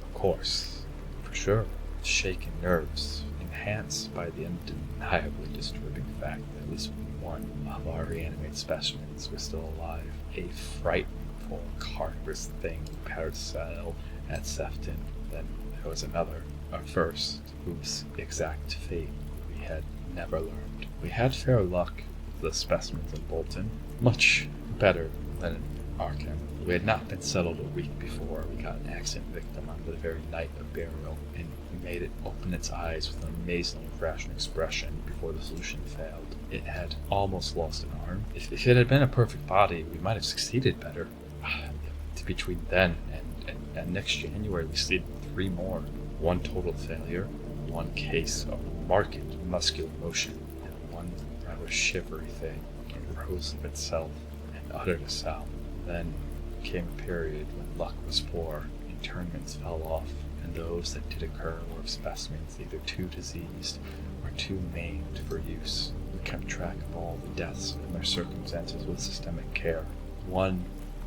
Of course, for sure, shaken nerves, enhanced by the undeniably disturbing fact that at least one of our reanimated specimens was still alive. A fright powerful, carnivorous thing prepared to sail at Sefton. Then there was another, our first, whose exact fate we had never learned. We had fair luck with the specimens in Bolton, much better than in Arkham. We had not been settled a week before we got an accident victim on the very night of burial, and we made it open its eyes with an amazingly rational expression before the solution failed. It had almost lost an arm. If it had been a perfect body, we might have succeeded better. Between then and next January, we stayed 3 more. 1 total failure, 1 case of marked muscular motion, and 1 rather shivery thing rose of itself and uttered a sound. Then came a period when luck was poor, internments fell off, and those that did occur were of specimens either too diseased or too maimed for use. We kept track of all the deaths and their circumstances with systemic care. One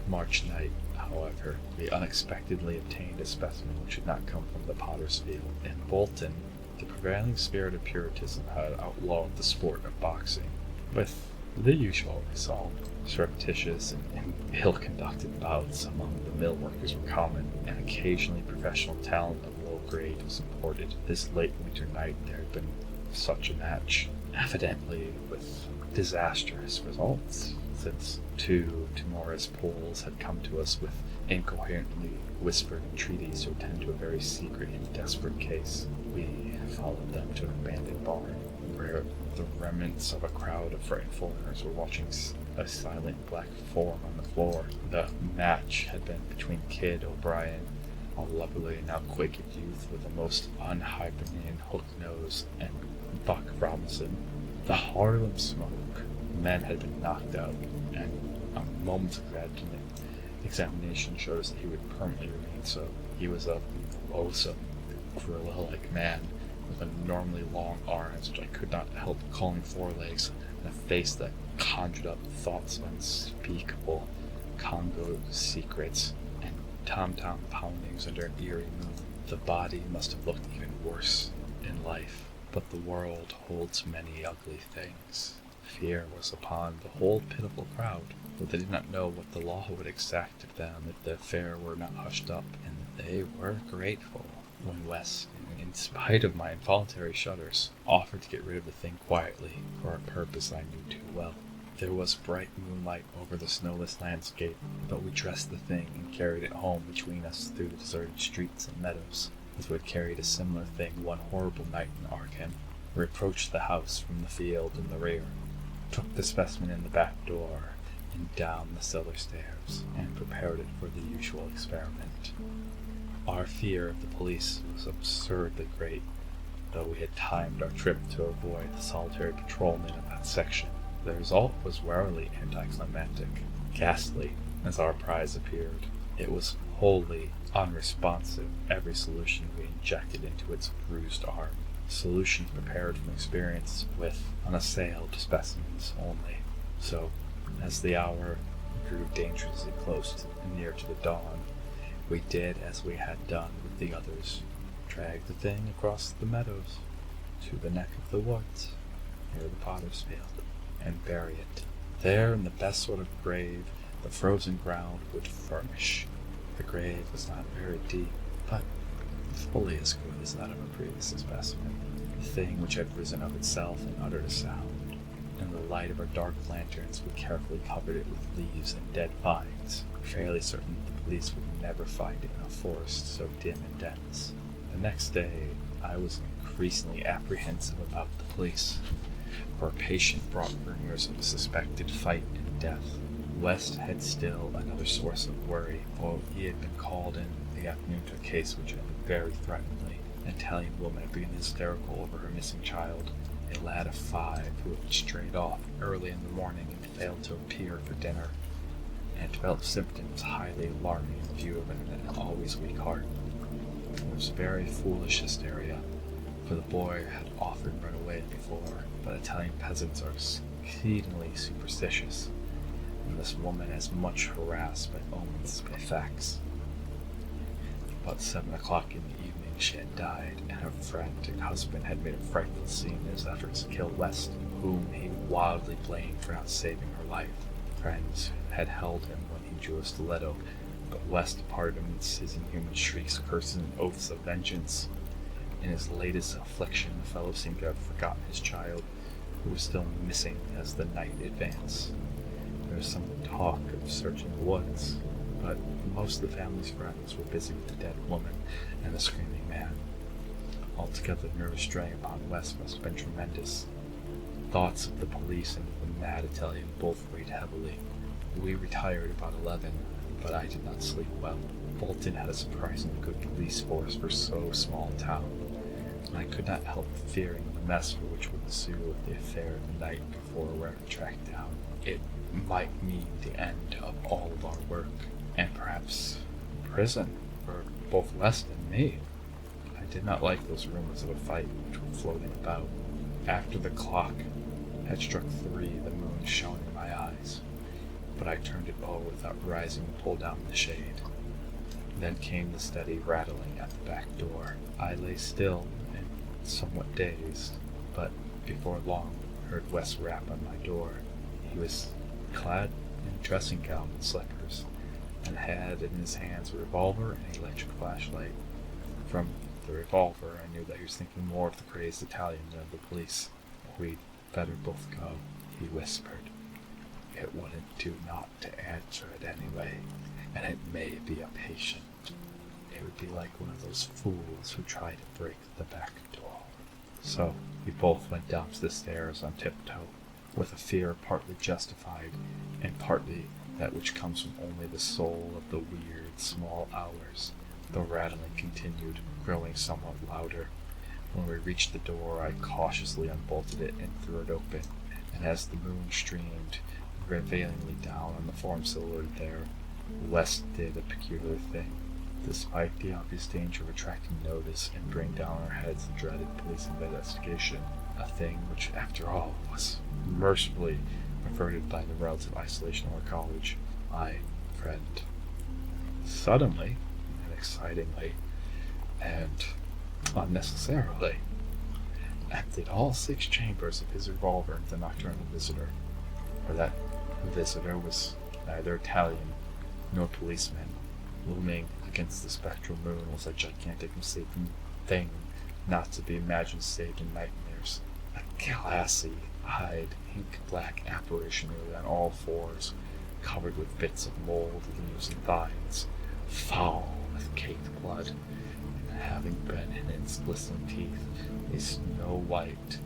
March night, however, we unexpectedly obtained a specimen which had not come from the Potter's Field. In Bolton, the prevailing spirit of Puritanism had outlawed the sport of boxing, with the usual result. Surreptitious and ill-conducted bouts among the mill workers were common, and occasionally professional talent of low grade was imported. This late winter night there had been such a match, evidently with disastrous results, since 2 timorous Poles had come to us with incoherently whispered entreaties to attend to a very secret and desperate case. We followed them to an abandoned barn, where the remnants of a crowd of frightened foreigners were watching a silent black form on the floor. The match had been between Kid O'Brien, a lovely now quaking youth with a most unhyphenated hook nose, and Buck Robinson. The Harlem Smoke. Men had been knocked out, and a moment's examination showed us that he would permanently remain so. He was a loathsome, gorilla-like man with abnormally long arms, which I could not help calling forelegs, and a face that conjured up thoughts of unspeakable Congo secrets and tom-tom poundings under an eerie moon. The body must have looked even worse in life, but the world holds many ugly things. Fear was upon the whole pitiful crowd, for they did not know what the law would exact of them if the affair were not hushed up, and they were grateful when West, in spite of my involuntary shudders, offered to get rid of the thing quietly for a purpose I knew too well. There was bright moonlight over the snowless landscape, but we dressed the thing and carried it home between us through the deserted streets and meadows, as we had carried a similar thing one horrible night in Arkham. We approached the house from the field in the rear, took the specimen in the back door, and down the cellar stairs, and prepared it for the usual experiment. Our fear of the police was absurdly great, though we had timed our trip to avoid the solitary patrolman of that section. The result was warily anticlimactic. Ghastly as our prize appeared, it was wholly unresponsive every solution we injected into its bruised arm. Solutions prepared from experience with unassailed specimens only. So, as the hour grew dangerously close and near to the dawn, we did as we had done with the others, dragged the thing across the meadows to the neck of the woods near the Potter's Field, and bury it. There, in the best sort of grave the frozen ground would furnish. The grave was not very deep, but fully as good as that of a previous specimen. The thing which had risen of itself and uttered a sound. In the light of our dark lanterns, we carefully covered it with leaves and dead vines, fairly certain that the police would never find it in a forest so dim and dense. The next day, I was increasingly apprehensive about the police, for a patient brought rumors of a suspected fight and death. West had still another source of worry, for he had been called in the afternoon to a case which ended very threateningly. An Italian woman had been hysterical over her missing child, a lad of 5 who had strayed off early in the morning and failed to appear for dinner, and developed symptoms highly alarming in view of an always weak heart. It was very foolish hysteria, for the boy had often run away before, but Italian peasants are exceedingly superstitious, and this woman as much harassed by omens as by facts. About 7 o'clock in the evening she had died, and her frantic husband had made a frightful scene in his efforts to kill West, whom he wildly blamed for not saving her life. Friends had held him when he drew a stiletto, but West departed amidst his inhuman shrieks, curses, and oaths of vengeance. In his latest affliction, the fellow seemed to have forgotten his child, who was still missing as the night advanced. There was some talk of searching the woods, but most of the family's friends were busy with the dead woman and the screaming man. Altogether, the nervous strain upon West must have been tremendous. Thoughts of the police and the mad Italian both weighed heavily. We retired about 11, but I did not sleep well. Bolton had a surprisingly good police force for so small a town, and I could not help fearing the mess for which would ensue with the affair the night before we were tracked down. It might mean the end of all of our work, and perhaps prison for both West and me. I did not like those rumors of a fight which were floating about. After the clock had struck 3, the moon shone in my eyes, but I turned it low without rising and pulled down the shade. Then came the steady rattling at the back door. I lay still and somewhat dazed, but before long heard Wes rap on my door. He was clad in a dressing gown and slippers, and had in his hands a revolver and an electric flashlight. From the revolver, I knew that he was thinking more of the crazed Italian than of the police. "We'd better both go," he whispered. "It wouldn't do not to answer it anyway, and it may be a patient. It would be like one of those fools who try to break the back door." So we both went down to the stairs on tiptoe, with a fear partly justified, and partly that which comes from only the soul of the weird small hours. The rattling continued, growing somewhat louder. When we reached the door, I cautiously unbolted it and threw it open, and as the moon streamed revealingly down on the form silhouetted there, West did a peculiar thing. Despite the obvious danger of attracting notice and bringing down on our heads the dreaded police investigation, a thing which, after all, was mercifully averted by the relative isolation of our college, my friend suddenly and excitingly and unnecessarily emptied all 6 chambers of his revolver into the nocturnal visitor. For that visitor was neither Italian nor policeman. Looming against the spectral moon was a gigantic mistaken thing not to be imagined save in nightmares. A glassy-eyed, ink-black apparition nearly on all 4s, covered with bits of mold, leaves, and vines, foul with caked blood, and having been in its glistening teeth, a snow-white,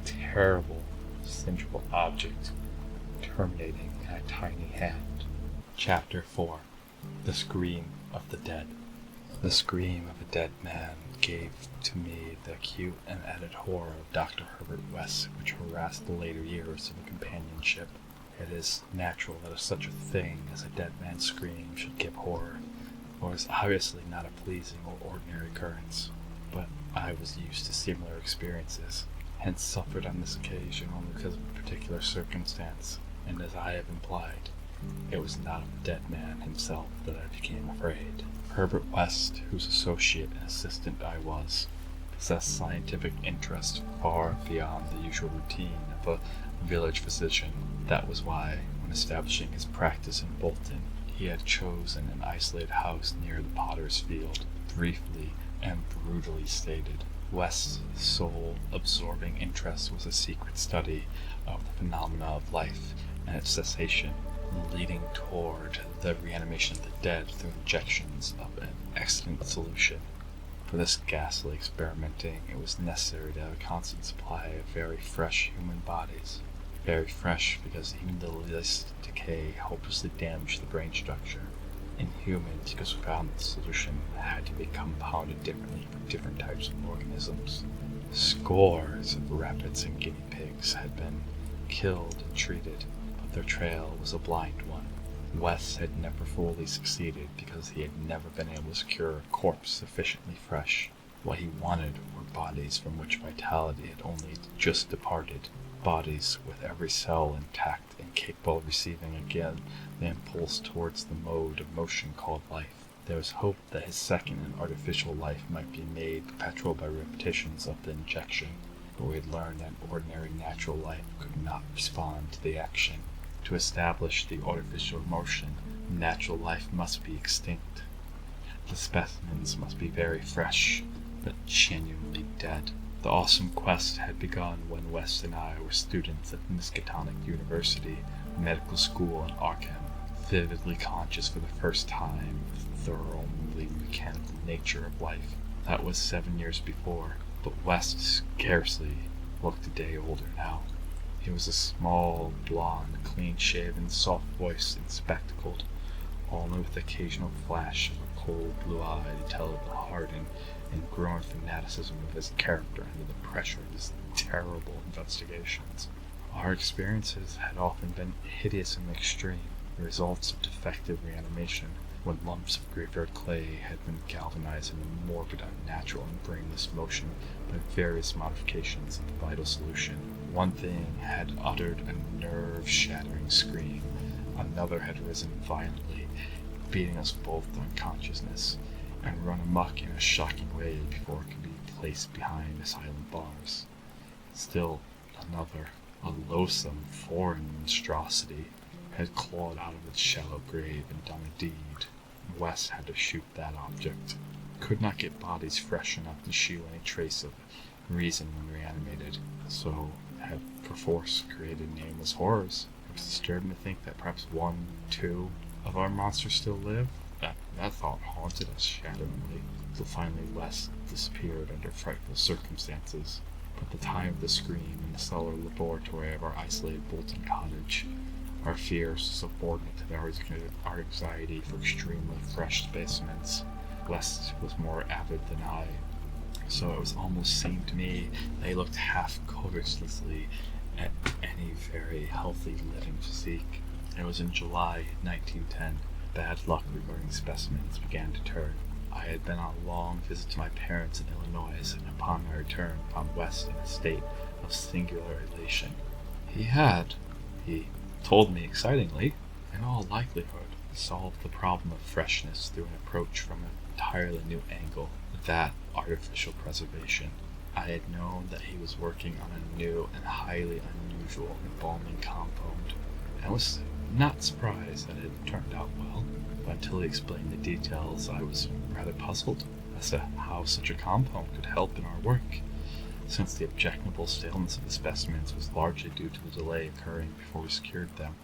terrible, cylindrical object, terminating in a tiny hand. Chapter 4. The Scream of the Dead. The scream of a dead man gave to me the acute and added horror of Dr. Herbert West, which harassed the later years of a companionship. It is natural that such a thing as a dead man's scream should give horror, for it is obviously not a pleasing or ordinary occurrence. But I was used to similar experiences, hence suffered on this occasion only because of a particular circumstance, and as I have implied, it was not of the dead man himself that I became afraid. Herbert West, whose associate and assistant I was, possessed scientific interest far beyond the usual routine of a village physician. That was why, when establishing his practice in Bolton, he had chosen an isolated house near the potter's field. Briefly and brutally stated, West's sole absorbing interest was a secret study of the phenomena of life and its cessation, leading toward the reanimation of the dead through injections of an excellent solution. For this ghastly experimenting, it was necessary to have a constant supply of very fresh human bodies. Very fresh because even the least decay hopelessly damaged the brain structure. Inhuman because we found that the solution had to be compounded differently for different types of organisms. Scores of rabbits and guinea pigs had been killed and treated, but their trail was a blind one. Wes had never fully succeeded because he had never been able to secure a corpse sufficiently fresh. What he wanted were bodies from which vitality had only just departed, bodies with every cell intact and capable of receiving again the impulse towards the mode of motion called life. There was hope that his second and artificial life might be made perpetual by repetitions of the injection, but we had learned that ordinary natural life could not respond to the action. To establish the artificial emotion, natural life must be extinct. The specimens must be very fresh, but genuinely dead. The awesome quest had begun when West and I were students at Miskatonic University Medical School in Arkham, vividly conscious for the first time of the thoroughly mechanical nature of life. That was 7 years before, but West scarcely looked a day older now. He was a small, blonde, clean-shaven, soft-voiced, and spectacled, only with the occasional flash of a cold blue eye to tell of the hardened and growing fanaticism of his character under the pressure of his terrible investigations. Our experiences had often been hideous and extreme, the results of defective reanimation, when lumps of graveyard clay had been galvanized into morbid, unnatural, and brainless motion by various modifications of the vital solution. One thing had uttered a nerve-shattering scream, another had risen violently, beating us both to unconsciousness, and run amok in a shocking way before it could be placed behind the silent bars. Still another, a loathsome, foreign monstrosity, had clawed out of its shallow grave and done a deed. West had to shoot that object. Could not get bodies fresh enough to shew any trace of reason when reanimated, so had perforce created nameless horrors. It was disturbing to think that perhaps 1, 2 of our monsters still live. That thought haunted us shadowingly, till finally West disappeared under frightful circumstances. But the time of the scream in the cellar laboratory of our isolated Bolton cottage, our fears subordinate to our anxiety for extremely fresh specimens. West was more avid than I, so it was almost seemed to me that he looked half covetously at any very healthy living physique. It was in July 1910. Bad luck regarding specimens began to turn. I had been on a long visit to my parents in Illinois, and upon my return found West in a state of singular elation. He told me excitingly, in all likelihood, solved the problem of freshness through an approach from an entirely new angle, that artificial preservation. I had known that he was working on a new and highly unusual embalming compound, and was not surprised that it had turned out well, but until he explained the details I was rather puzzled as to how such a compound could help in our work, since the objectionable staleness of the specimens was largely due to the delay occurring before we secured them.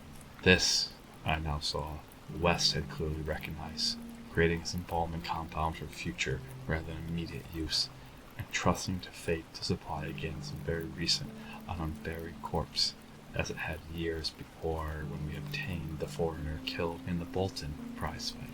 This, I now saw, West had clearly recognized, creating his embalming compound for future rather than immediate use, and trusting to fate to supply again some very recent and unburied corpse, as it had years before when we obtained the foreigner killed in the Bolton prize fight.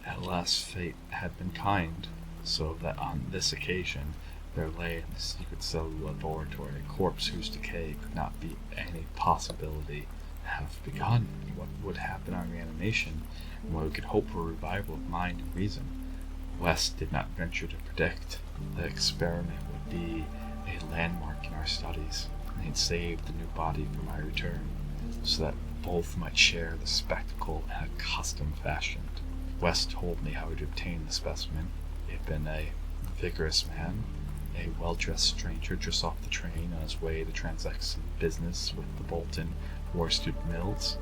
At last fate had been kind, so that on this occasion there lay in the secret cell laboratory a corpse whose decay could not be any possibility have begun. What would happen on reanimation, and what we could hope for a revival of mind and reason, West did not venture to predict. The experiment would be a landmark in our studies, and he had saved the new body for my return, so that both might share the spectacle in a custom fashioned. West told me how he had obtained the specimen. He had been a vigorous man, a well-dressed stranger just off the train on his way to transact some business with the Bolton worsted mills.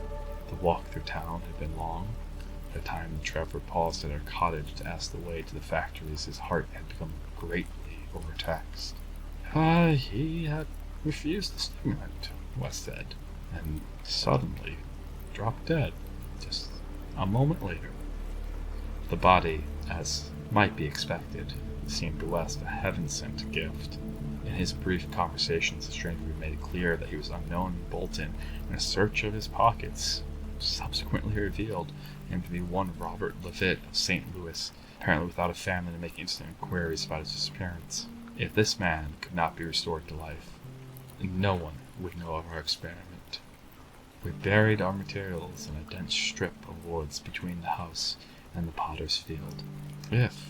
The walk through town had been long. By the time the traveler paused at our cottage to ask the way to the factories, his heart had become greatly overtaxed. He had refused the stimulant, West said, and suddenly dropped dead, just a moment later. The body, as might be expected, seemed to West a heaven-sent gift. In his brief conversations, the stranger made it clear that he was unknown in Bolton, and a search of his pockets subsequently revealed him to be one Robert Levitt of St. Louis, apparently without a family to make instant inquiries about his disappearance. If this man could not be restored to life, no one would know of our experiment. We buried our materials in a dense strip of woods between the house and the potter's field. If,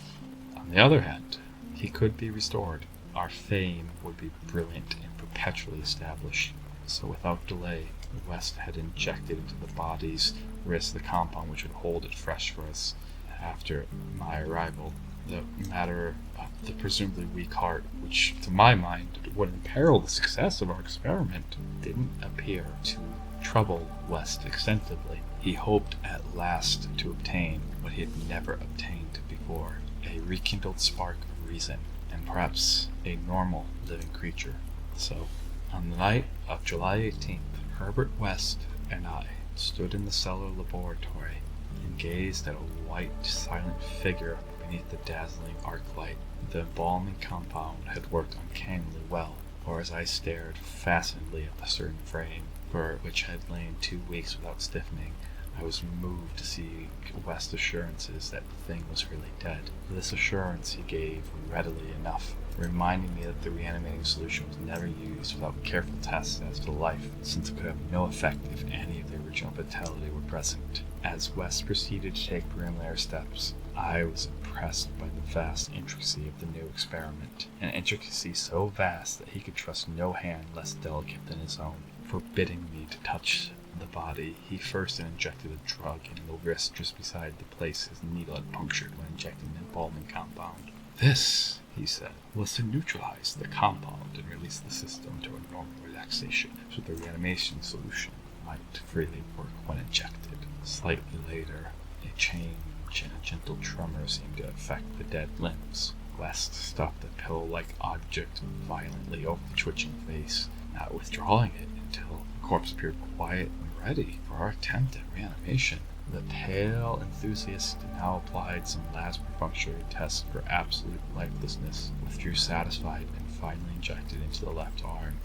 on the other hand, he could be restored, our fame would be brilliant and perpetually established. So without delay, West had injected into the body's wrist the compound which would hold it fresh for us after my arrival. The matter of the presumably weak heart, which to my mind would imperil the success of our experiment, didn't appear to troubled West extensively. He hoped at last to obtain what he had never obtained before, a rekindled spark of reason, and perhaps a normal living creature. So, on the night of July 18th, Herbert West and I stood in the cellar laboratory and gazed at a white, silent figure beneath the dazzling arc light. The embalming compound had worked uncannily well, for as I stared fascinately at the certain frame, for which had lain 2 weeks without stiffening, I was moved to see West's assurances that the thing was really dead. This assurance he gave readily enough, reminding me that the reanimating solution was never used without careful tests as to life, since it could have no effect if any of the original vitality were present. As West proceeded to take preliminary steps, I was impressed by the vast intricacy of the new experiment, an intricacy so vast that he could trust no hand less delicate than his own. Forbidding me to touch the body, he first injected a drug in the wrist just beside the place his needle had punctured when injecting the embalming compound. This, he said, was to neutralize the compound and release the system to a normal relaxation, so the reanimation solution might freely work when injected. Slightly later, a change and a gentle tremor seemed to affect the dead limbs. West stuffed the pill-like object violently over the twitching face, not withdrawing it until the corpse appeared quiet and ready for our attempt at reanimation. The pale enthusiast now applied some last perfunctory test for absolute lifelessness, withdrew satisfied, and finally injected into the left arm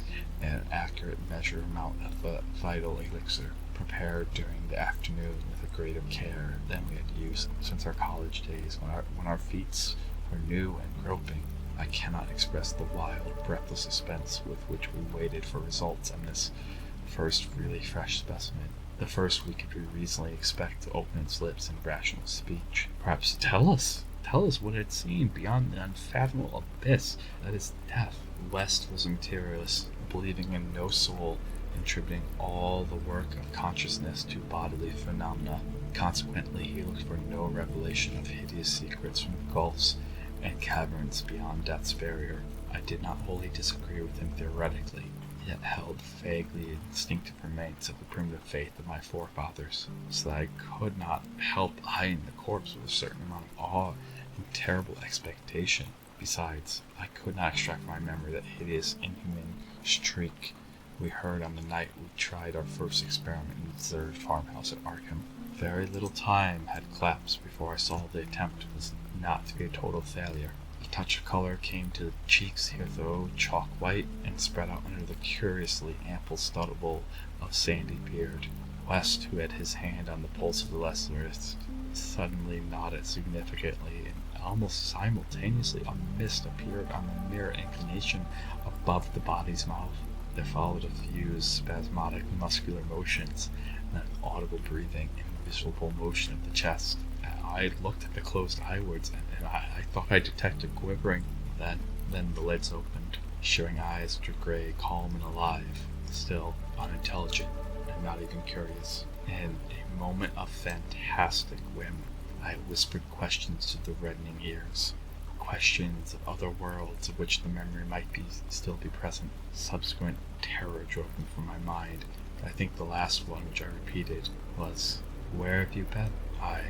an accurate measure amount of a vital elixir, prepared during the afternoon with a greater care than we had used since our college days when our feet were new and groping. I cannot express the wild, breathless suspense with which we waited for results on this first really fresh specimen, the first we could reasonably expect to open its lips in rational speech. Perhaps tell us what it had seen beyond the unfathomable abyss that is death. West was a materialist, believing in no soul, attributing all the work of consciousness to bodily phenomena. Consequently, he looked for no revelation of hideous secrets from gulfs and caverns beyond death's barrier. I did not wholly disagree with him theoretically, yet held vaguely instinctive remains of the primitive faith of my forefathers, so that I could not help eyeing the corpse with a certain amount of awe and terrible expectation. Besides, I could not extract from my memory that hideous, inhuman shriek we heard on the night we tried our first experiment in the deserted farmhouse at Arkham. Very little time had elapsed before I saw the attempt was not to be a total failure. A touch of color came to the cheeks, hitherto chalk white, and spread out under the curiously ample stubble of sandy beard. West, who had his hand on the pulse of the wrist, suddenly nodded significantly, and almost simultaneously a mist appeared on the mirror inclination above the body's mouth. There followed a few spasmodic muscular motions, and an audible breathing and visible motion of the chest. I looked at the closed eyelids, and I thought I detected quivering. Then the lids opened, showing eyes which were gray, calm, and alive, still unintelligent, and not even curious. In a moment of fantastic whim, I whispered questions to the reddening ears. Questions of other worlds of which the memory might still be present. Subsequent terror drove them from my mind. I think the last one which I repeated was, "Where have you been?" I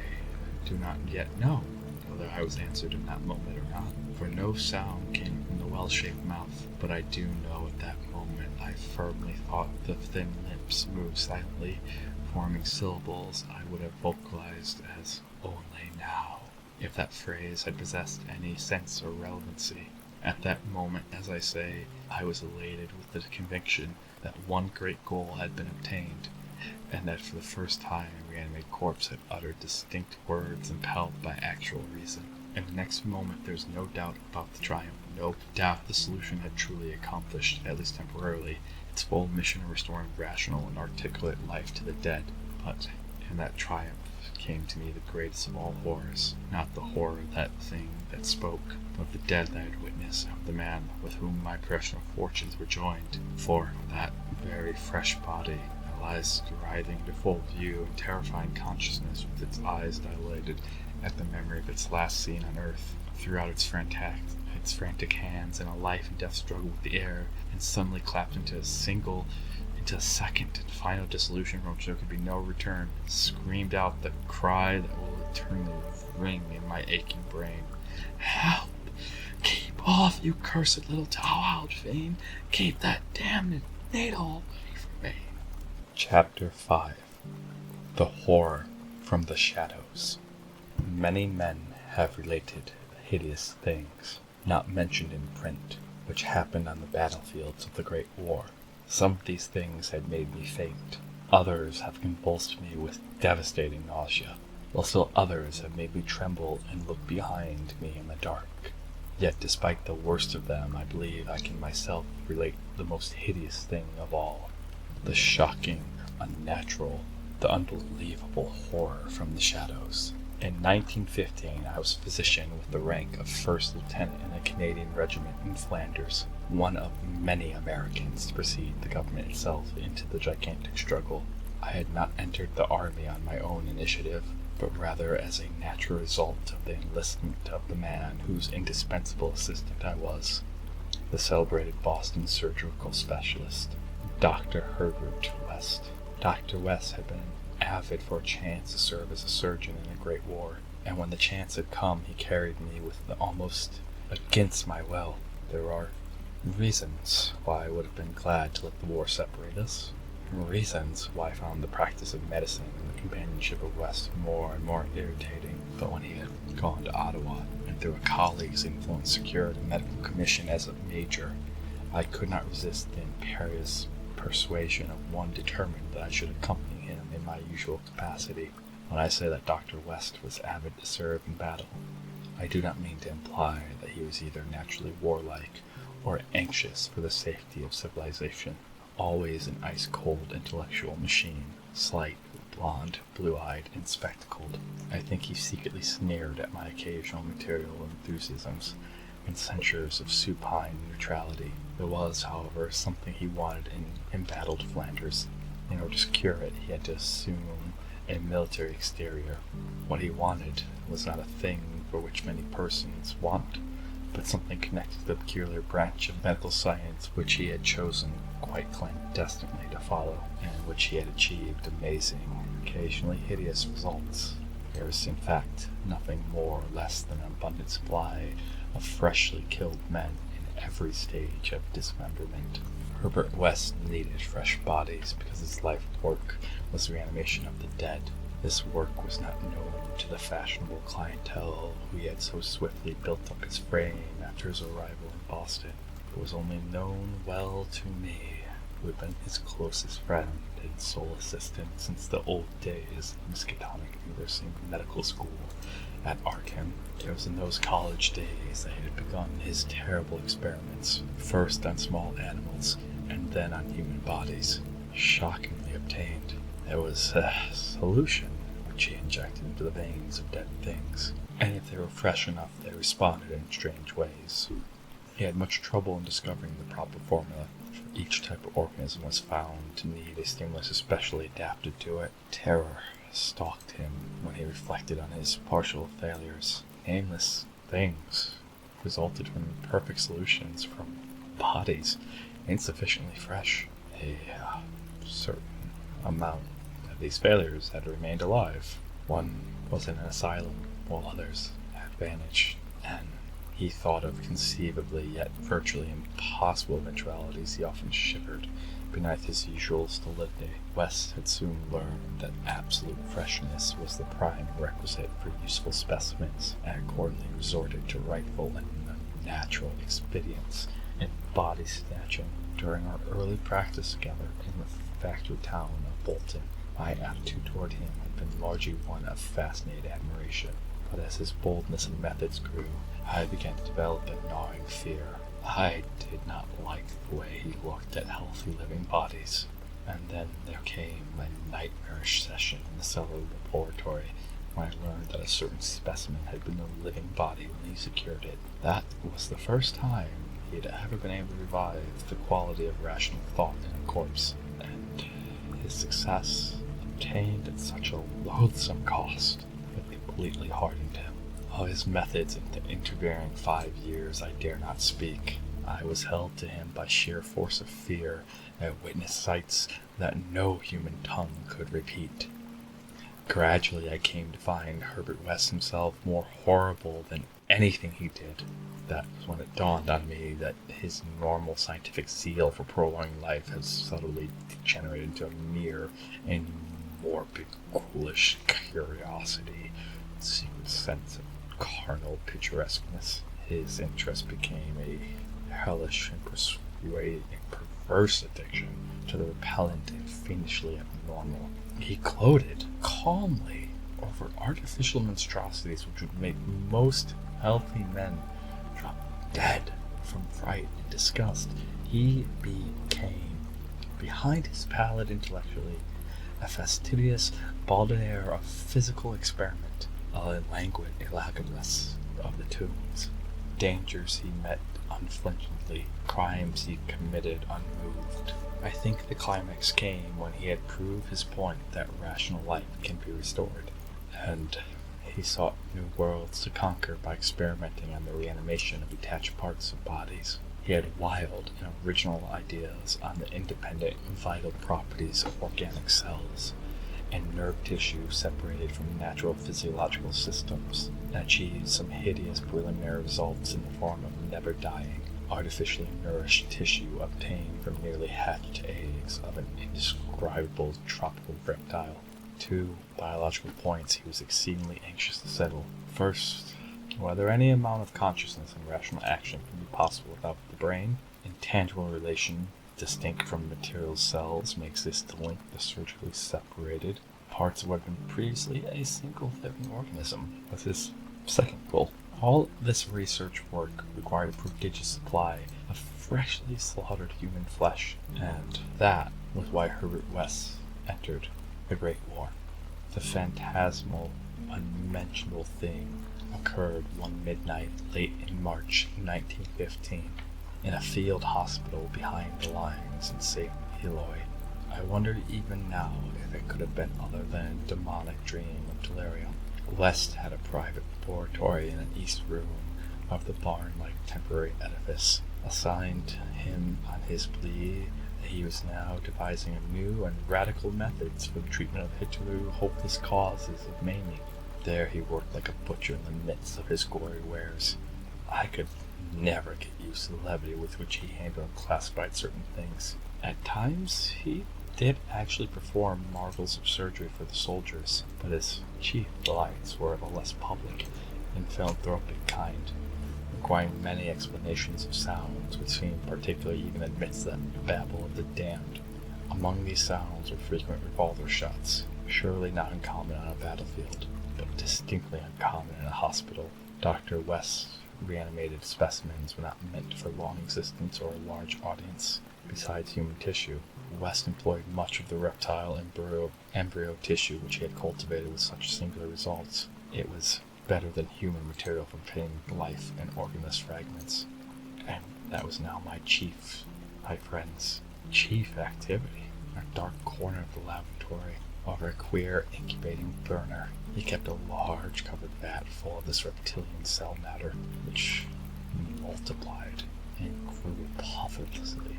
do not yet know whether I was answered in that moment or not, for no sound came from the well-shaped mouth, but I do know at that moment I firmly thought the thin lips moved silently, forming syllables I would have vocalized as "only now," if that phrase had possessed any sense or relevancy. At that moment, as I say, I was elated with the conviction that one great goal had been obtained, and that for the first time a reanimated corpse had uttered distinct words impelled by actual reason. In the next moment there was no doubt about the triumph, no doubt the solution had truly accomplished, at least temporarily, its full mission of restoring rational and articulate life to the dead. But in that triumph came to me the greatest of all horrors, not the horror of that thing that spoke, but of the death I had witnessed, of the man with whom my professional fortunes were joined. For that very fresh body lies writhing to full view in terrifying consciousness, with its eyes dilated at the memory of its last scene on earth, threw out its frantic hands in a life and death struggle with the air, and suddenly clapped into to second and final dissolution from which there could be no return, screamed out the cry that will eternally ring in my aching brain. Help! Keep off, you cursed little towel fiend! Keep that damned needle away from me! Chapter 5. The Horror from the Shadows. Many men have related hideous things, not mentioned in print, which happened on the battlefields of the Great War. Some of these things had made me faint. Others have convulsed me with devastating nausea, while still others have made me tremble and look behind me in the dark. Yet despite the worst of them, I believe I can myself relate the most hideous thing of all. The shocking, unnatural, the unbelievable horror from the shadows. In 1915, I was physician with the rank of first lieutenant in a Canadian regiment in Flanders, one of many Americans to precede the government itself into the gigantic struggle. I had not entered the army on my own initiative, but rather as a natural result of the enlistment of the man whose indispensable assistant I was, the celebrated Boston surgical specialist, Dr. Herbert West. Dr. West had been avid for a chance to serve as a surgeon in the Great War, and when the chance had come, he carried me with the almost against my will. There are reasons why I would have been glad to let the war separate us, reasons why I found the practice of medicine and the companionship of West more and more irritating. But when he had gone to Ottawa, and through a colleague's influence secured a medical commission as a major, I could not resist the imperious persuasion of one determined that I should accompany him in my usual capacity. When I say that Dr. West was avid to serve in battle, I do not mean to imply that he was either naturally warlike or anxious for the safety of civilization. Always an ice-cold intellectual machine, slight, blonde, blue-eyed, and spectacled, I think he secretly sneered at my occasional material enthusiasms and censures of supine neutrality. There was, however, something he wanted in embattled Flanders. In order to secure it, he had to assume a military exterior. What he wanted was not a thing for which many persons want, but something connected to the peculiar branch of medical science which he had chosen quite clandestinely to follow, and in which he had achieved amazing, occasionally hideous results. There was, in fact, nothing more or less than an abundant supply of freshly killed men in every stage of dismemberment. Herbert West needed fresh bodies because his life work was the reanimation of the dead. This work was not known to the fashionable clientele who he had so swiftly built up his frame after his arrival in Boston. It was only known well to me, who had been his closest friend and sole assistant since the old days of Miskatonic University Medical School at Arkham. It was in those college days that he had begun his terrible experiments, first on small animals and then on human bodies. Shockingly obtained, there was a solution which he injected into the veins of dead things, and if they were fresh enough, they responded in strange ways. He had much trouble in discovering the proper formula, for each type of organism was found to need a stimulus especially adapted to it. Terror stalked him when he reflected on his partial failures. Nameless things resulted from imperfect solutions from bodies insufficiently fresh. A certain amount of these failures had remained alive. One was in an asylum, while others had vanished, and he thought of conceivably yet virtually impossible eventualities. He often shivered beneath his usual stolidity. West had soon learned that absolute freshness was the prime requisite for useful specimens, and accordingly resorted to rightful and unnatural expedients in body snatching. During our early practice together in the factory town of Bolton, my attitude toward him had been largely one of fascinated admiration, but as his boldness and methods grew, I began to develop a gnawing fear. I did not like the way he looked at healthy living bodies. And then there came a nightmarish session in the cellar laboratory when I learned that a certain specimen had been a living body when he secured it. That was the first time he had ever been able to revive the quality of rational thought in a corpse, and his success, obtained at such a loathsome cost, had completely hardened him. Of his methods in the intervening 5 years I dare not speak. I was held to him by sheer force of fear and witnessed sights that no human tongue could repeat. Gradually, I came to find Herbert West himself more horrible than anything he did. That was when it dawned on me that his normal scientific zeal for prolonging life has subtly degenerated into a mere and morbid, ghoulish curiosity, secret sense of carnal picturesqueness. His interest became a hellish and persuading and perverse addiction to the repellent and fiendishly abnormal. He gloated calmly over artificial monstrosities which would make most healthy men drop dead from fright and disgust. He became, behind his pallid intellectually, a fastidious baldinaire of physical experiment, a languid elagoras of the tombs. Dangers he met unflinchingly, crimes he committed unmoved. I think the climax came when he had proved his point that rational life can be restored, and he sought new worlds to conquer by experimenting on the reanimation of detached parts of bodies. He had wild and original ideas on the independent vital properties of organic cells and nerve tissue separated from natural physiological systems, and achieved some hideous preliminary results in the form of never-dying, artificially nourished tissue obtained from nearly hatched eggs of an indescribable tropical reptile. 2 biological points he was exceedingly anxious to settle. First, whether any amount of consciousness and rational action can be possible without the brain. Intangible relation, distinct from material cells, makes this to link the surgically separated parts of what had been previously a single living organism with his second goal. All this research work required a prodigious supply of freshly slaughtered human flesh, and that was why Herbert West entered the Great War. The phantasmal, unmentionable thing occurred one midnight late in March 1915 in a field hospital behind the lines in St. Eloi. I wonder even now if it could have been other than a demonic dream of delirium. West had a private laboratory in an east room of the barn-like temporary edifice, assigned him on his plea that he was now devising new and radical methods for the treatment of hitherto hopeless causes of maiming. There he worked like a butcher in the midst of his gory wares. I could never get used to the levity with which he handled and classified certain things. At times, he did actually perform marvels of surgery for the soldiers, but his chief delights were of a less public and philanthropic kind, requiring many explanations of sounds which seemed particularly even amidst the babble of the damned. Among these sounds were frequent revolver shots, surely not uncommon on a battlefield, but distinctly uncommon in a hospital. Dr. West's reanimated specimens were not meant for long existence or a large audience. Besides human tissue, West employed much of the reptile embryo tissue which he had cultivated with such singular results. It was better than human material for obtaining life in organless fragments. And that was now my friend's chief activity. In a dark corner of the laboratory, over a queer incubating burner, he kept a large covered vat full of this reptilian cell matter, which multiplied and grew profitlessly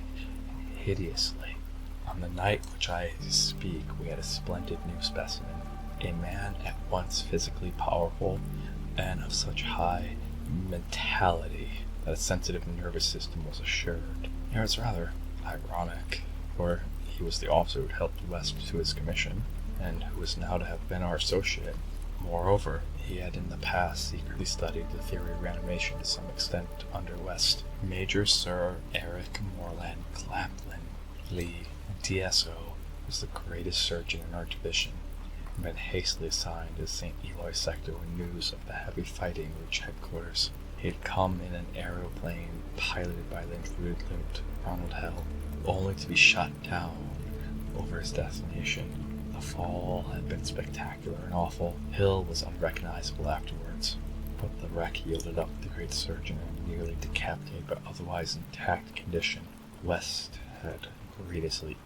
and hideously. On the night which I speak, we had a splendid new specimen, a man at once physically powerful and of such high mentality that a sensitive nervous system was assured. It was rather ironic, for he was the officer who had helped West to his commission, and who was now to have been our associate. Moreover, he had in the past secretly studied the theory of reanimation to some extent under West. Major Sir Eric Moreland Claplin Lee, DSO, was the greatest surgeon in our division, and been hastily assigned to the St. Eloi sector when news of the heavy fighting reached headquarters. He had come in an aeroplane piloted by Lieutenant Ronald Hill, only to be shot down over his destination. The fall had been spectacular and awful. Hill was unrecognizable afterwards, but the wreck yielded up the great surgeon in a nearly decapitated but otherwise intact condition. West had greedily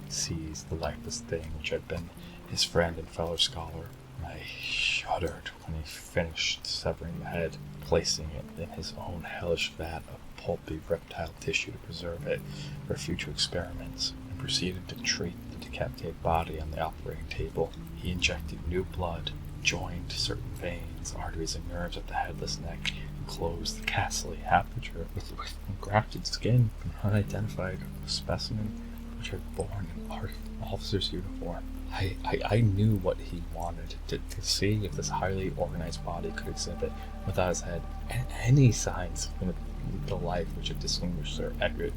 seized the lifeless thing which had been his friend and fellow scholar. I shuddered when he finished severing the head, placing it in his own hellish vat of pulpy reptile tissue to preserve it for future experiments, and proceeded to treat the decapitated body on the operating table. He injected new blood, joined certain veins, arteries, and nerves at the headless neck, and closed the ghastly aperture with grafted skin from an unidentified specimen which had borne an officer's uniform. I knew what he wanted, to see if this highly organized body could exhibit, without his head, any signs of the life which had distinguished Sir Edgar,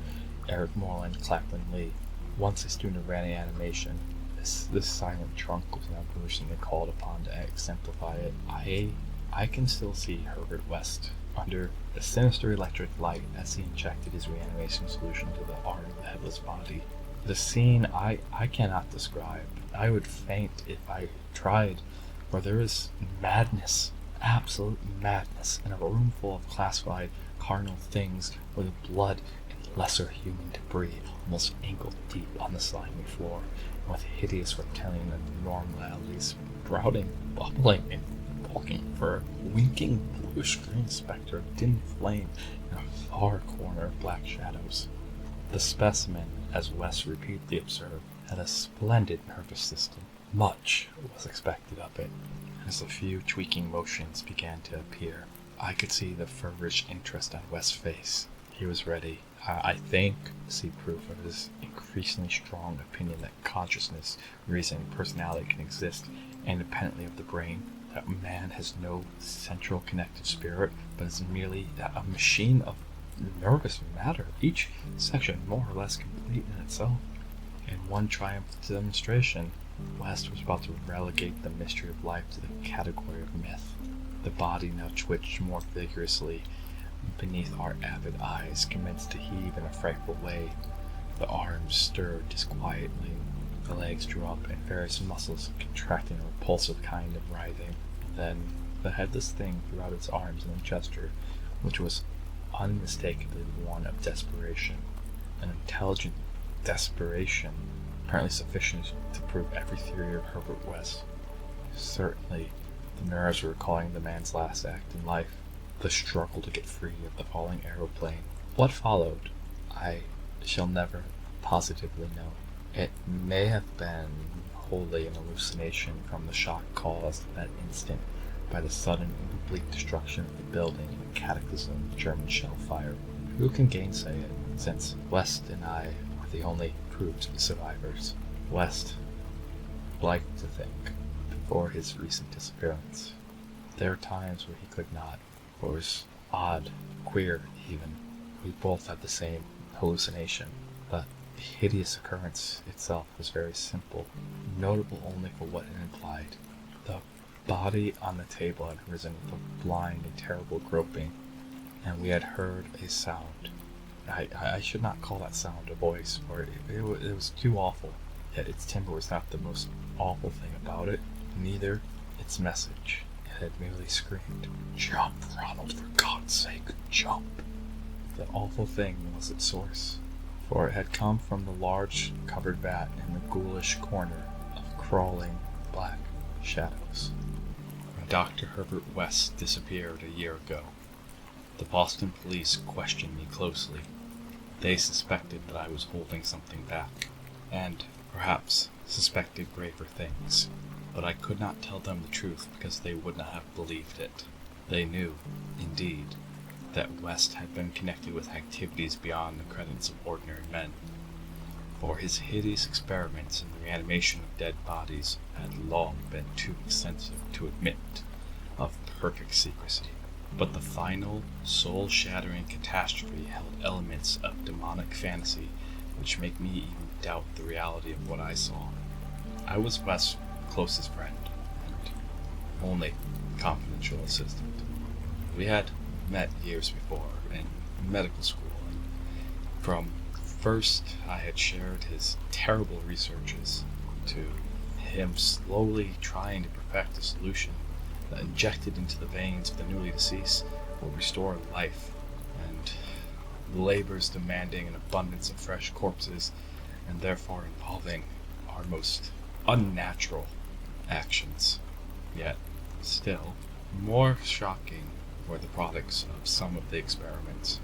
Eric Moreland, Claflin Lee. Once a student of reanimation, this silent trunk was now gruesomely called upon to exemplify it. I can still see Herbert West under a sinister electric light as he injected his reanimation solution to the arm of the headless body. The scene I cannot describe. I would faint if I tried, for there is madness, absolute madness, in a room full of classified carnal things where the blood and lesser human debris almost ankle deep on the slimy floor, and with hideous reptilian abnormalities sprouting, bubbling, and bulking for a winking bluish-green specter of dim flame in a far corner of black shadows. The specimen, as Wes repeatedly observed, had a splendid nervous system. Much was expected of it. As a few tweaking motions began to appear, I could see the feverish interest on Wes' face. He was ready, I think, to see proof of his increasingly strong opinion that consciousness, reason, and personality can exist independently of the brain, that man has no central connected spirit, but is merely a machine of nervous matter, each section more or less complete in itself. In one triumphant demonstration, West was about to relegate the mystery of life to the category of myth. The body now twitched more vigorously beneath our avid eyes, commenced to heave in a frightful way. The arms stirred disquietly, the legs drew up, and various muscles contracting a repulsive kind of writhing. Then the headless thing threw out its arms in a gesture which was unmistakably one of desperation, an intelligent desperation, apparently sufficient to prove every theory of Herbert West. Certainly, the nerves were recalling the man's last act in life, the struggle to get free of the falling aeroplane. What followed, I shall never positively know. It may have been wholly an hallucination from the shock caused at that instant by the sudden and complete destruction of the building in a cataclysm of German shell fire. Who can gainsay it, since West and I were the only proved survivors? West liked to think, before his recent disappearance. There were times where he could not, or was odd, queer even. We both had the same hallucination. The hideous occurrence itself was very simple, notable only for what it implied. The body on the table had risen with a blind and terrible groping, and we had heard a sound. I should not call that sound a voice, for it was too awful. Yet its timbre was not the most awful thing about it, neither its message. It had merely screamed, "Jump, Ronald, for God's sake, jump!" The awful thing was its source, for it had come from the large covered vat in the ghoulish corner of crawling black shadows. When Dr. Herbert West disappeared a year ago, the Boston police questioned me closely. They suspected that I was holding something back, and perhaps suspected graver things, but I could not tell them the truth because they would not have believed it. They knew, indeed, that West had been connected with activities beyond the credits of ordinary men, for his hideous experiments in the reanimation of dead bodies had long been too extensive to admit of perfect secrecy. But the final, soul-shattering catastrophe held elements of demonic fantasy which make me even doubt the reality of what I saw. I was West's closest friend, and only confidential assistant. We had met years before in medical school, and from first I had shared his terrible researches, to him slowly trying to perfect a solution that injected into the veins of the newly deceased will restore life, and labors demanding an abundance of fresh corpses, and therefore involving our most unnatural actions. Yet, still, more shocking were the products of some of the experiments.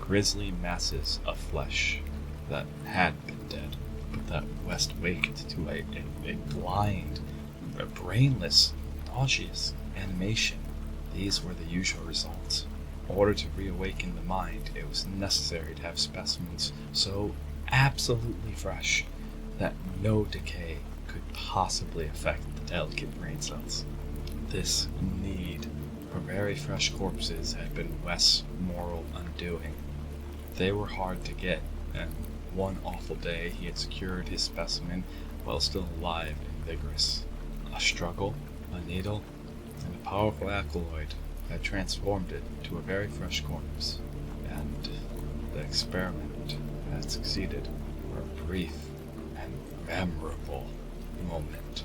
grisly masses of flesh that had been dead, but that West waked to a blind, a brainless, nauseous animation. These were the usual results. In order to reawaken the mind, it was necessary to have specimens so absolutely fresh that no decay could possibly affect the delicate brain cells. This need for very fresh corpses had been West's moral undoing. They were hard to get, and one awful day he had secured his specimen while still alive and vigorous. A struggle, a needle, and a powerful alkaloid had transformed it to a very fresh corpse, and the experiment had succeeded for a brief and memorable moment.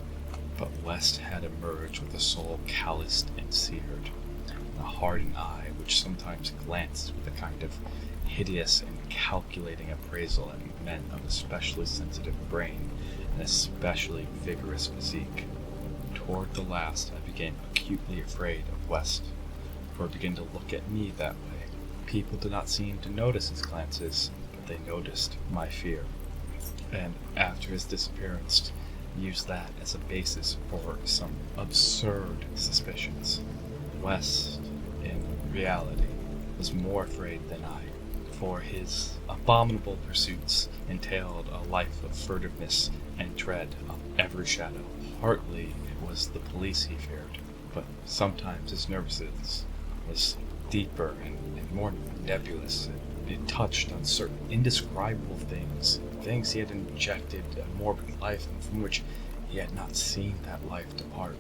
But West had emerged with a soul calloused and seared, a hardened eye which sometimes glanced with a kind of hideous and calculating appraisal at men of especially sensitive brain and especially vigorous physique. Toward the last, I became acutely afraid of West, for it began to look at me that way. People did not seem to notice his glances, but they noticed my fear, and after his disappearance, used that as a basis for some absurd suspicions. West, in reality, was more afraid than I, for his abominable pursuits entailed a life of furtiveness and dread of every shadow. Partly it was the police he feared, but sometimes his nervousness was deeper and more nebulous. It touched on certain indescribable things he had injected a morbid life and from which he had not seen that life depart.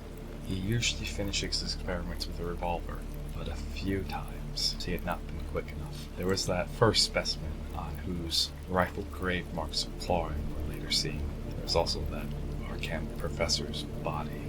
He usually finished his experiments with a revolver, but a few times he had not been quick enough. There was that first specimen on whose rifle grave marks of clawing were later seen. There was also that Arkham professor's body,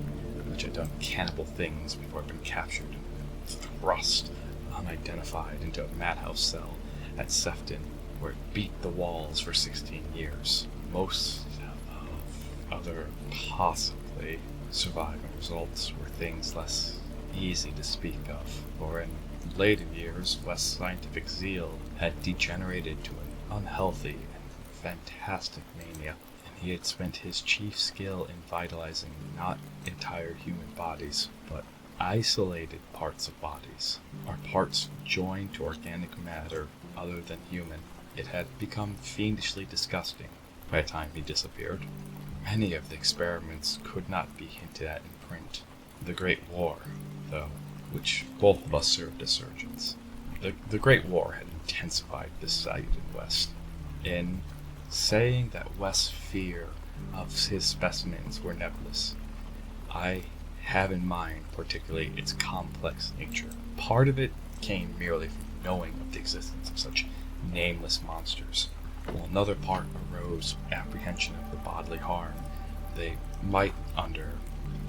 which had done cannibal things before it had been captured and thrust unidentified into a madhouse cell at Sefton, where it beat the walls for 16 years. Most of other possibly surviving results were things less easy to speak of, for in later years West's scientific zeal had degenerated to an unhealthy and fantastic mania, and he had spent his chief skill in vitalizing not entire human bodies, but isolated parts of bodies, or parts joined to organic matter other than human. It had become fiendishly disgusting by the time he disappeared. Many of the experiments could not be hinted at in print. The Great War, though, which both of us served as surgeons. The Great War had intensified this sight in West. In saying that West's fear of his specimens were nebulous, I have in mind particularly its complex nature. Part of it came merely from knowing of the existence of such nameless monsters, while another part arose from apprehension of the bodily harm they might, under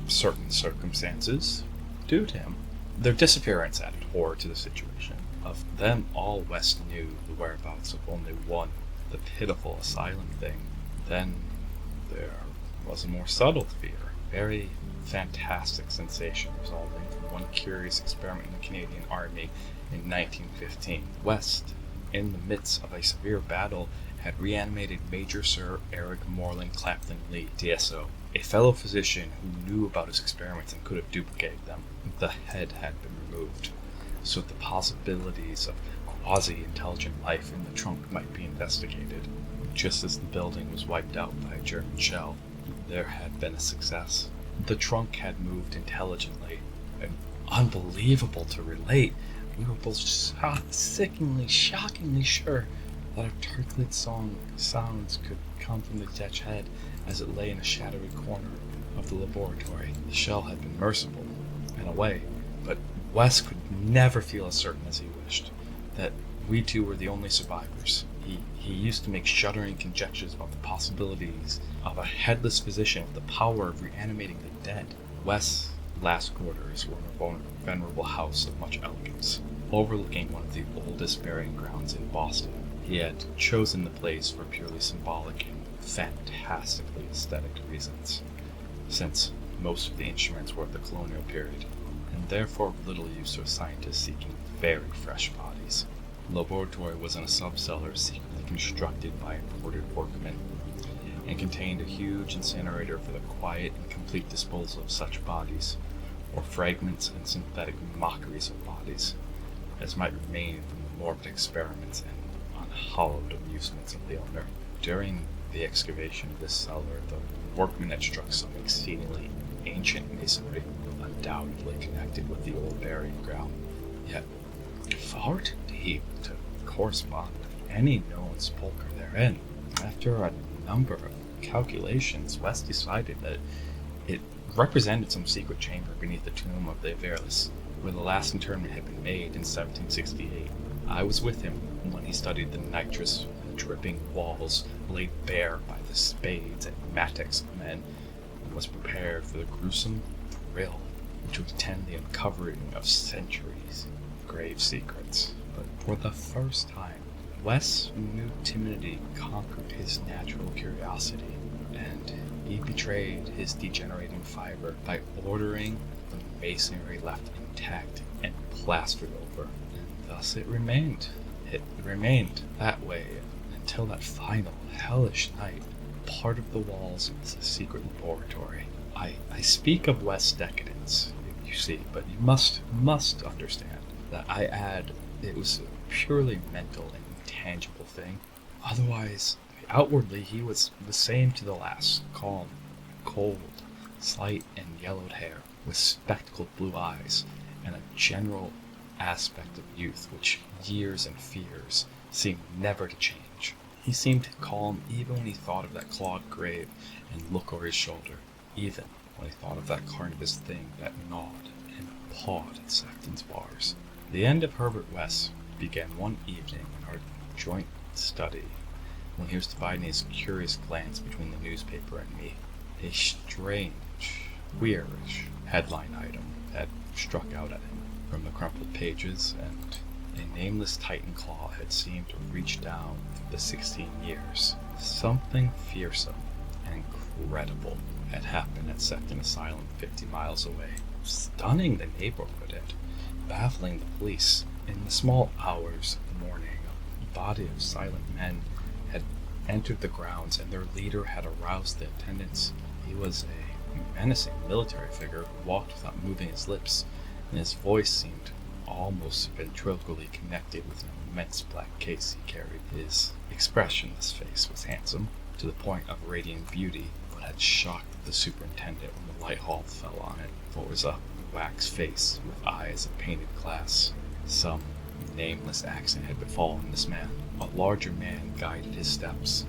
certain circumstances, do to him. Their disappearance added horror to the situation. Of them all, West knew the whereabouts of only one, the pitiful asylum thing. Then there was a more subtle fear, very fantastic sensation resulting from one curious experiment in the Canadian Army in 1915. West, in the midst of a severe battle, had reanimated Major Sir Eric Moreland Clapton Lee, DSO, a fellow physician who knew about his experiments and could have duplicated them. The head had been removed, so that the possibilities of quasi-intelligent life in the trunk might be investigated. Just as the building was wiped out by a German shell, there had been a success. The trunk had moved intelligently, and unbelievable to relate, we were both sickeningly, shockingly sure that articulate sounds could come from the detached head as it lay in a shadowy corner of the laboratory. The shell had been merciful, in a way, but Wes could never feel as certain as he wished that we two were the only survivors. He used to make shuddering conjectures about the possibilities of a headless physician with the power of reanimating the dead. Wes' last quarters were in a venerable house of much elegance, overlooking one of the oldest burying grounds in Boston. He had chosen the place for purely symbolic and fantastically aesthetic reasons, since most of the instruments were of the colonial period, and therefore of little use to a scientist seeking very fresh bodies. The laboratory was in a subcellar secretly constructed by imported workmen, and contained a huge incinerator for the quiet and complete disposal of such bodies, or fragments and synthetic mockeries of bodies, as might remain from the morbid experiments and unhallowed amusements of the owner. During the excavation of this cellar, the workmen had struck some exceedingly ancient masonry, undoubtedly connected with the old burying ground, yet far too deep to correspond with any known sepulchre therein. After a number of calculations, West decided that it represented some secret chamber beneath the tomb of the Averlis, where the last interment had been made in 1768. I was with him when he studied the nitrous, dripping walls laid bare by the spades and mattocks of men, and was prepared for the gruesome thrill which would attend the uncovering of centuries of grave secrets. But for the first time, Wes knew timidity conquered his natural curiosity, and he betrayed his degenerating fiber by ordering the masonry left intact and plastered over, and thus it remained. It remained that way until that final hellish night. Part of the walls was a secret laboratory. I speak of West's decadence, you see, but you must understand that I add it was a purely mental and intangible thing. Otherwise, outwardly he was the same to the last, calm, cold, slight and yellowed hair, with spectacled blue eyes, and a general aspect of youth which years and fears seemed never to change. He seemed calm even when he thought of that clogged grave and look over his shoulder, even when he thought of that carnivorous thing that gnawed and pawed at Sefton's bars. The end of Herbert West began one evening in our joint study, when he was dividing his curious glance between the newspaper and me. A strange, queerish headline item had struck out at him from the crumpled pages, and a nameless Titan claw had seemed to reach down through the 16 years. Something fearsome and incredible had happened at Sefton Asylum 50 miles away, stunning the neighborhood and baffling the police. In the small hours of the morning, a body of silent men had entered the grounds, and their leader had aroused the attendants. He was a menacing military figure who walked without moving his lips, and his voice seemed almost ventriloquially connected with an immense black case he carried. His expressionless face was handsome, to the point of radiant beauty, but had shocked the superintendent when the light haul fell on it, for it was a wax face with eyes of painted glass. Some nameless accident had befallen this man. A larger man guided his steps,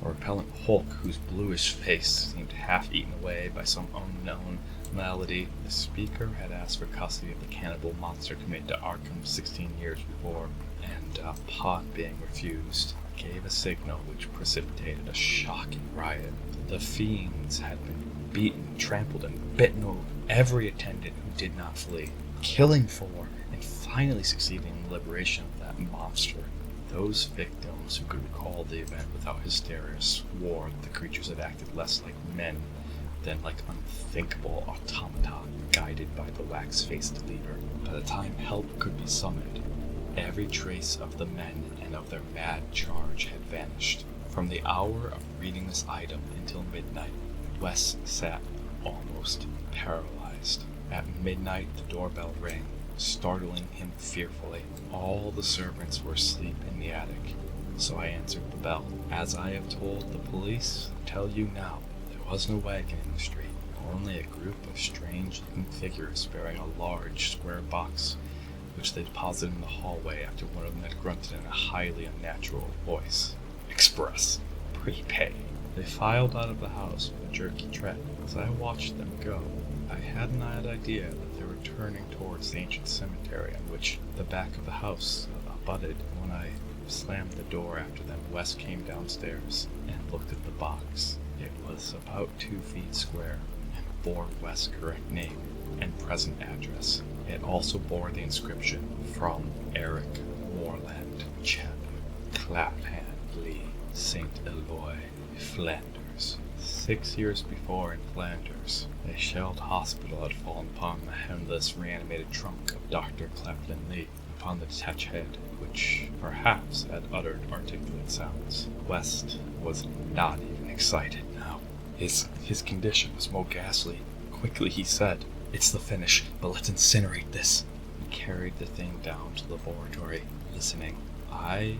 a repellent hulk whose bluish face seemed half eaten away by some unknown malady. The speaker had asked for custody of the cannibal monster committed to Arkham 16 years before, and upon being refused, gave a signal which precipitated a shocking riot. The fiends had been beaten, trampled, and bitten over every attendant who did not flee, killing for and finally succeeding in the liberation of that monster. Those victims who could recall the event without hysteria swore that the creatures had acted less like men than like unthinkable automata guided by the wax-faced leader. By the time help could be summoned, every trace of the men and of their mad charge had vanished. From the hour of reading this item until midnight, Wes sat almost paralyzed. At midnight, the doorbell rang, startling him fearfully. All the servants were asleep in the attic, so I answered the bell. As I have told the police, tell you now, there was no wagon in the street, only a group of strange-looking figures bearing a large square box, which they deposited in the hallway after one of them had grunted in a highly unnatural voice. Express. Prepay. They filed out of the house with a jerky tread. As I watched them go, I had an odd idea that they were turning towards the ancient cemetery on which the back of the house abutted. When I slammed the door after them, Wes came downstairs and looked at the box. It was about 2 feet square and bore Wes' correct name and present address. It also bore the inscription, "From Eric Moreland, Chap, Clapham Lee, St. Eloi, Flanders." 6 years before in Flanders, a shelled hospital had fallen upon the headless, reanimated trunk of Dr. Clapham Lee. Upon the detached head which perhaps had uttered articulate sounds. West was not even excited now. His condition was more ghastly. Quickly he said, "It's the finish, but let's incinerate this." He carried the thing down to the laboratory, listening. I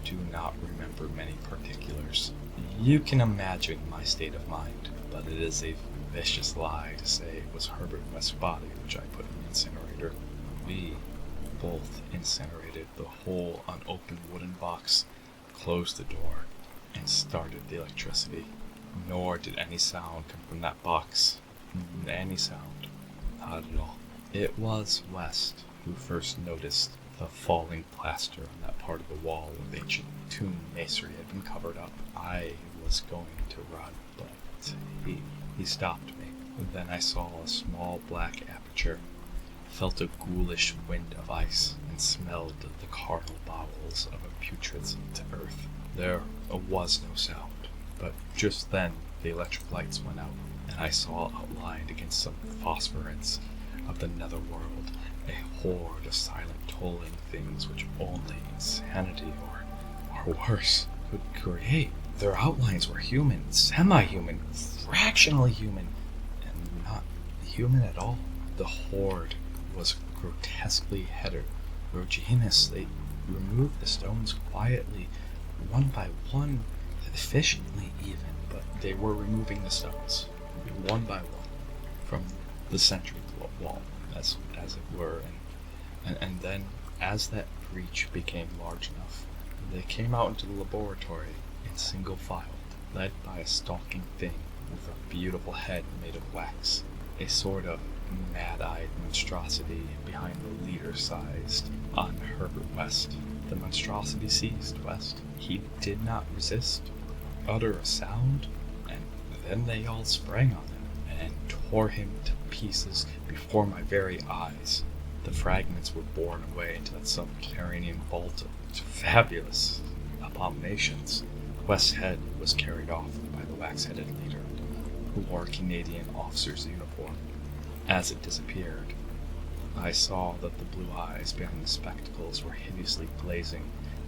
do not remember many particulars. You can imagine my state of mind, but it is a vicious lie to say it was Herbert West's body which I put in the incinerator. We both incinerated the whole unopened wooden box, closed the door, and started the electricity. Nor did any sound come from that box. Any sound. Not at all. It was West who first noticed the falling plaster on that part of the wall where the ancient tomb masonry had been covered up. I was going to run, but he stopped me. Then I saw a small black aperture, felt a ghoulish wind of ice, and smelled the carnal bowels of a putrescent earth. There was no sound, but just then the electric lights went out, and I saw outlined against some phosphorescence of the netherworld a horde of silent tolling things which only insanity or worse could create. Their outlines were human, semi-human, fractionally human, and not human at all. The horde was grotesquely heterogeneous. They removed the stones quietly, one by one, efficiently even, but they were removing the stones, one by one, from the central wall, as it were, and then, as that breach became large enough, they came out into the laboratory in single file, led by a stalking thing with a beautiful head made of wax, a sort of mad-eyed monstrosity behind the leader-sized on Herbert West. The monstrosity seized West. He did not resist, utter a sound, and then they all sprang on him and tore him to pieces before my very eyes. The fragments were borne away into that subterranean vault of fabulous abominations. West's head was carried off by the wax-headed leader, who wore a Canadian officer's uniform. As it disappeared, I saw that the blue eyes behind the spectacles were hideously blazing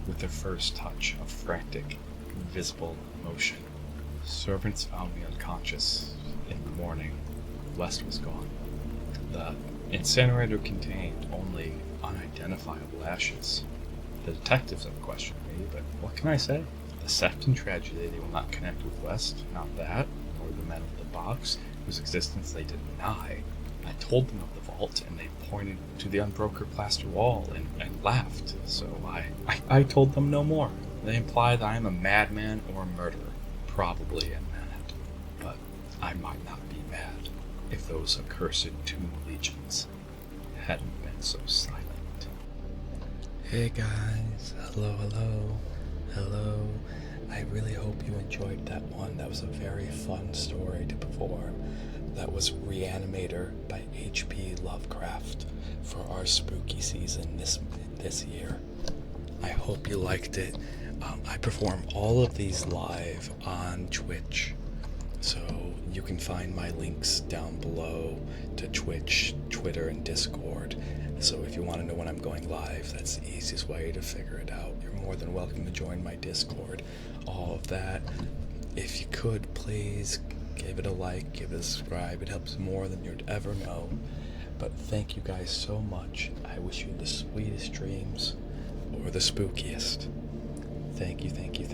with the first touch of frantic, invisible emotion. Servants found me unconscious. In the morning, West was gone. The incinerator contained only unidentifiable ashes. The detectives have questioned me, but what can I say? The Sefton tragedy they will not connect with West, not that, nor the men of the box, whose existence they deny. I told them of the vault, and they pointed to the unbroken plaster wall and laughed, so I told them no more. They imply that I am a madman or a murderer, probably a mad, but I might not be mad if those accursed tomb legions hadn't been so silent. Hey guys, hello. I really hope you enjoyed that one. That was a very fun story to perform. That was Reanimator by H.P. Lovecraft for our spooky season this year. I hope you liked it. I perform all of these live on Twitch, so you can find my links down below to Twitch, Twitter, and Discord. So if you want to know when I'm going live, that's the easiest way to figure it out. You're more than welcome to join my Discord. All of that. If you could, please give it a like, give it a subscribe. It helps more than you'd ever know. But thank you guys so much. I wish you the sweetest dreams, or the spookiest. Thank you. Thank you.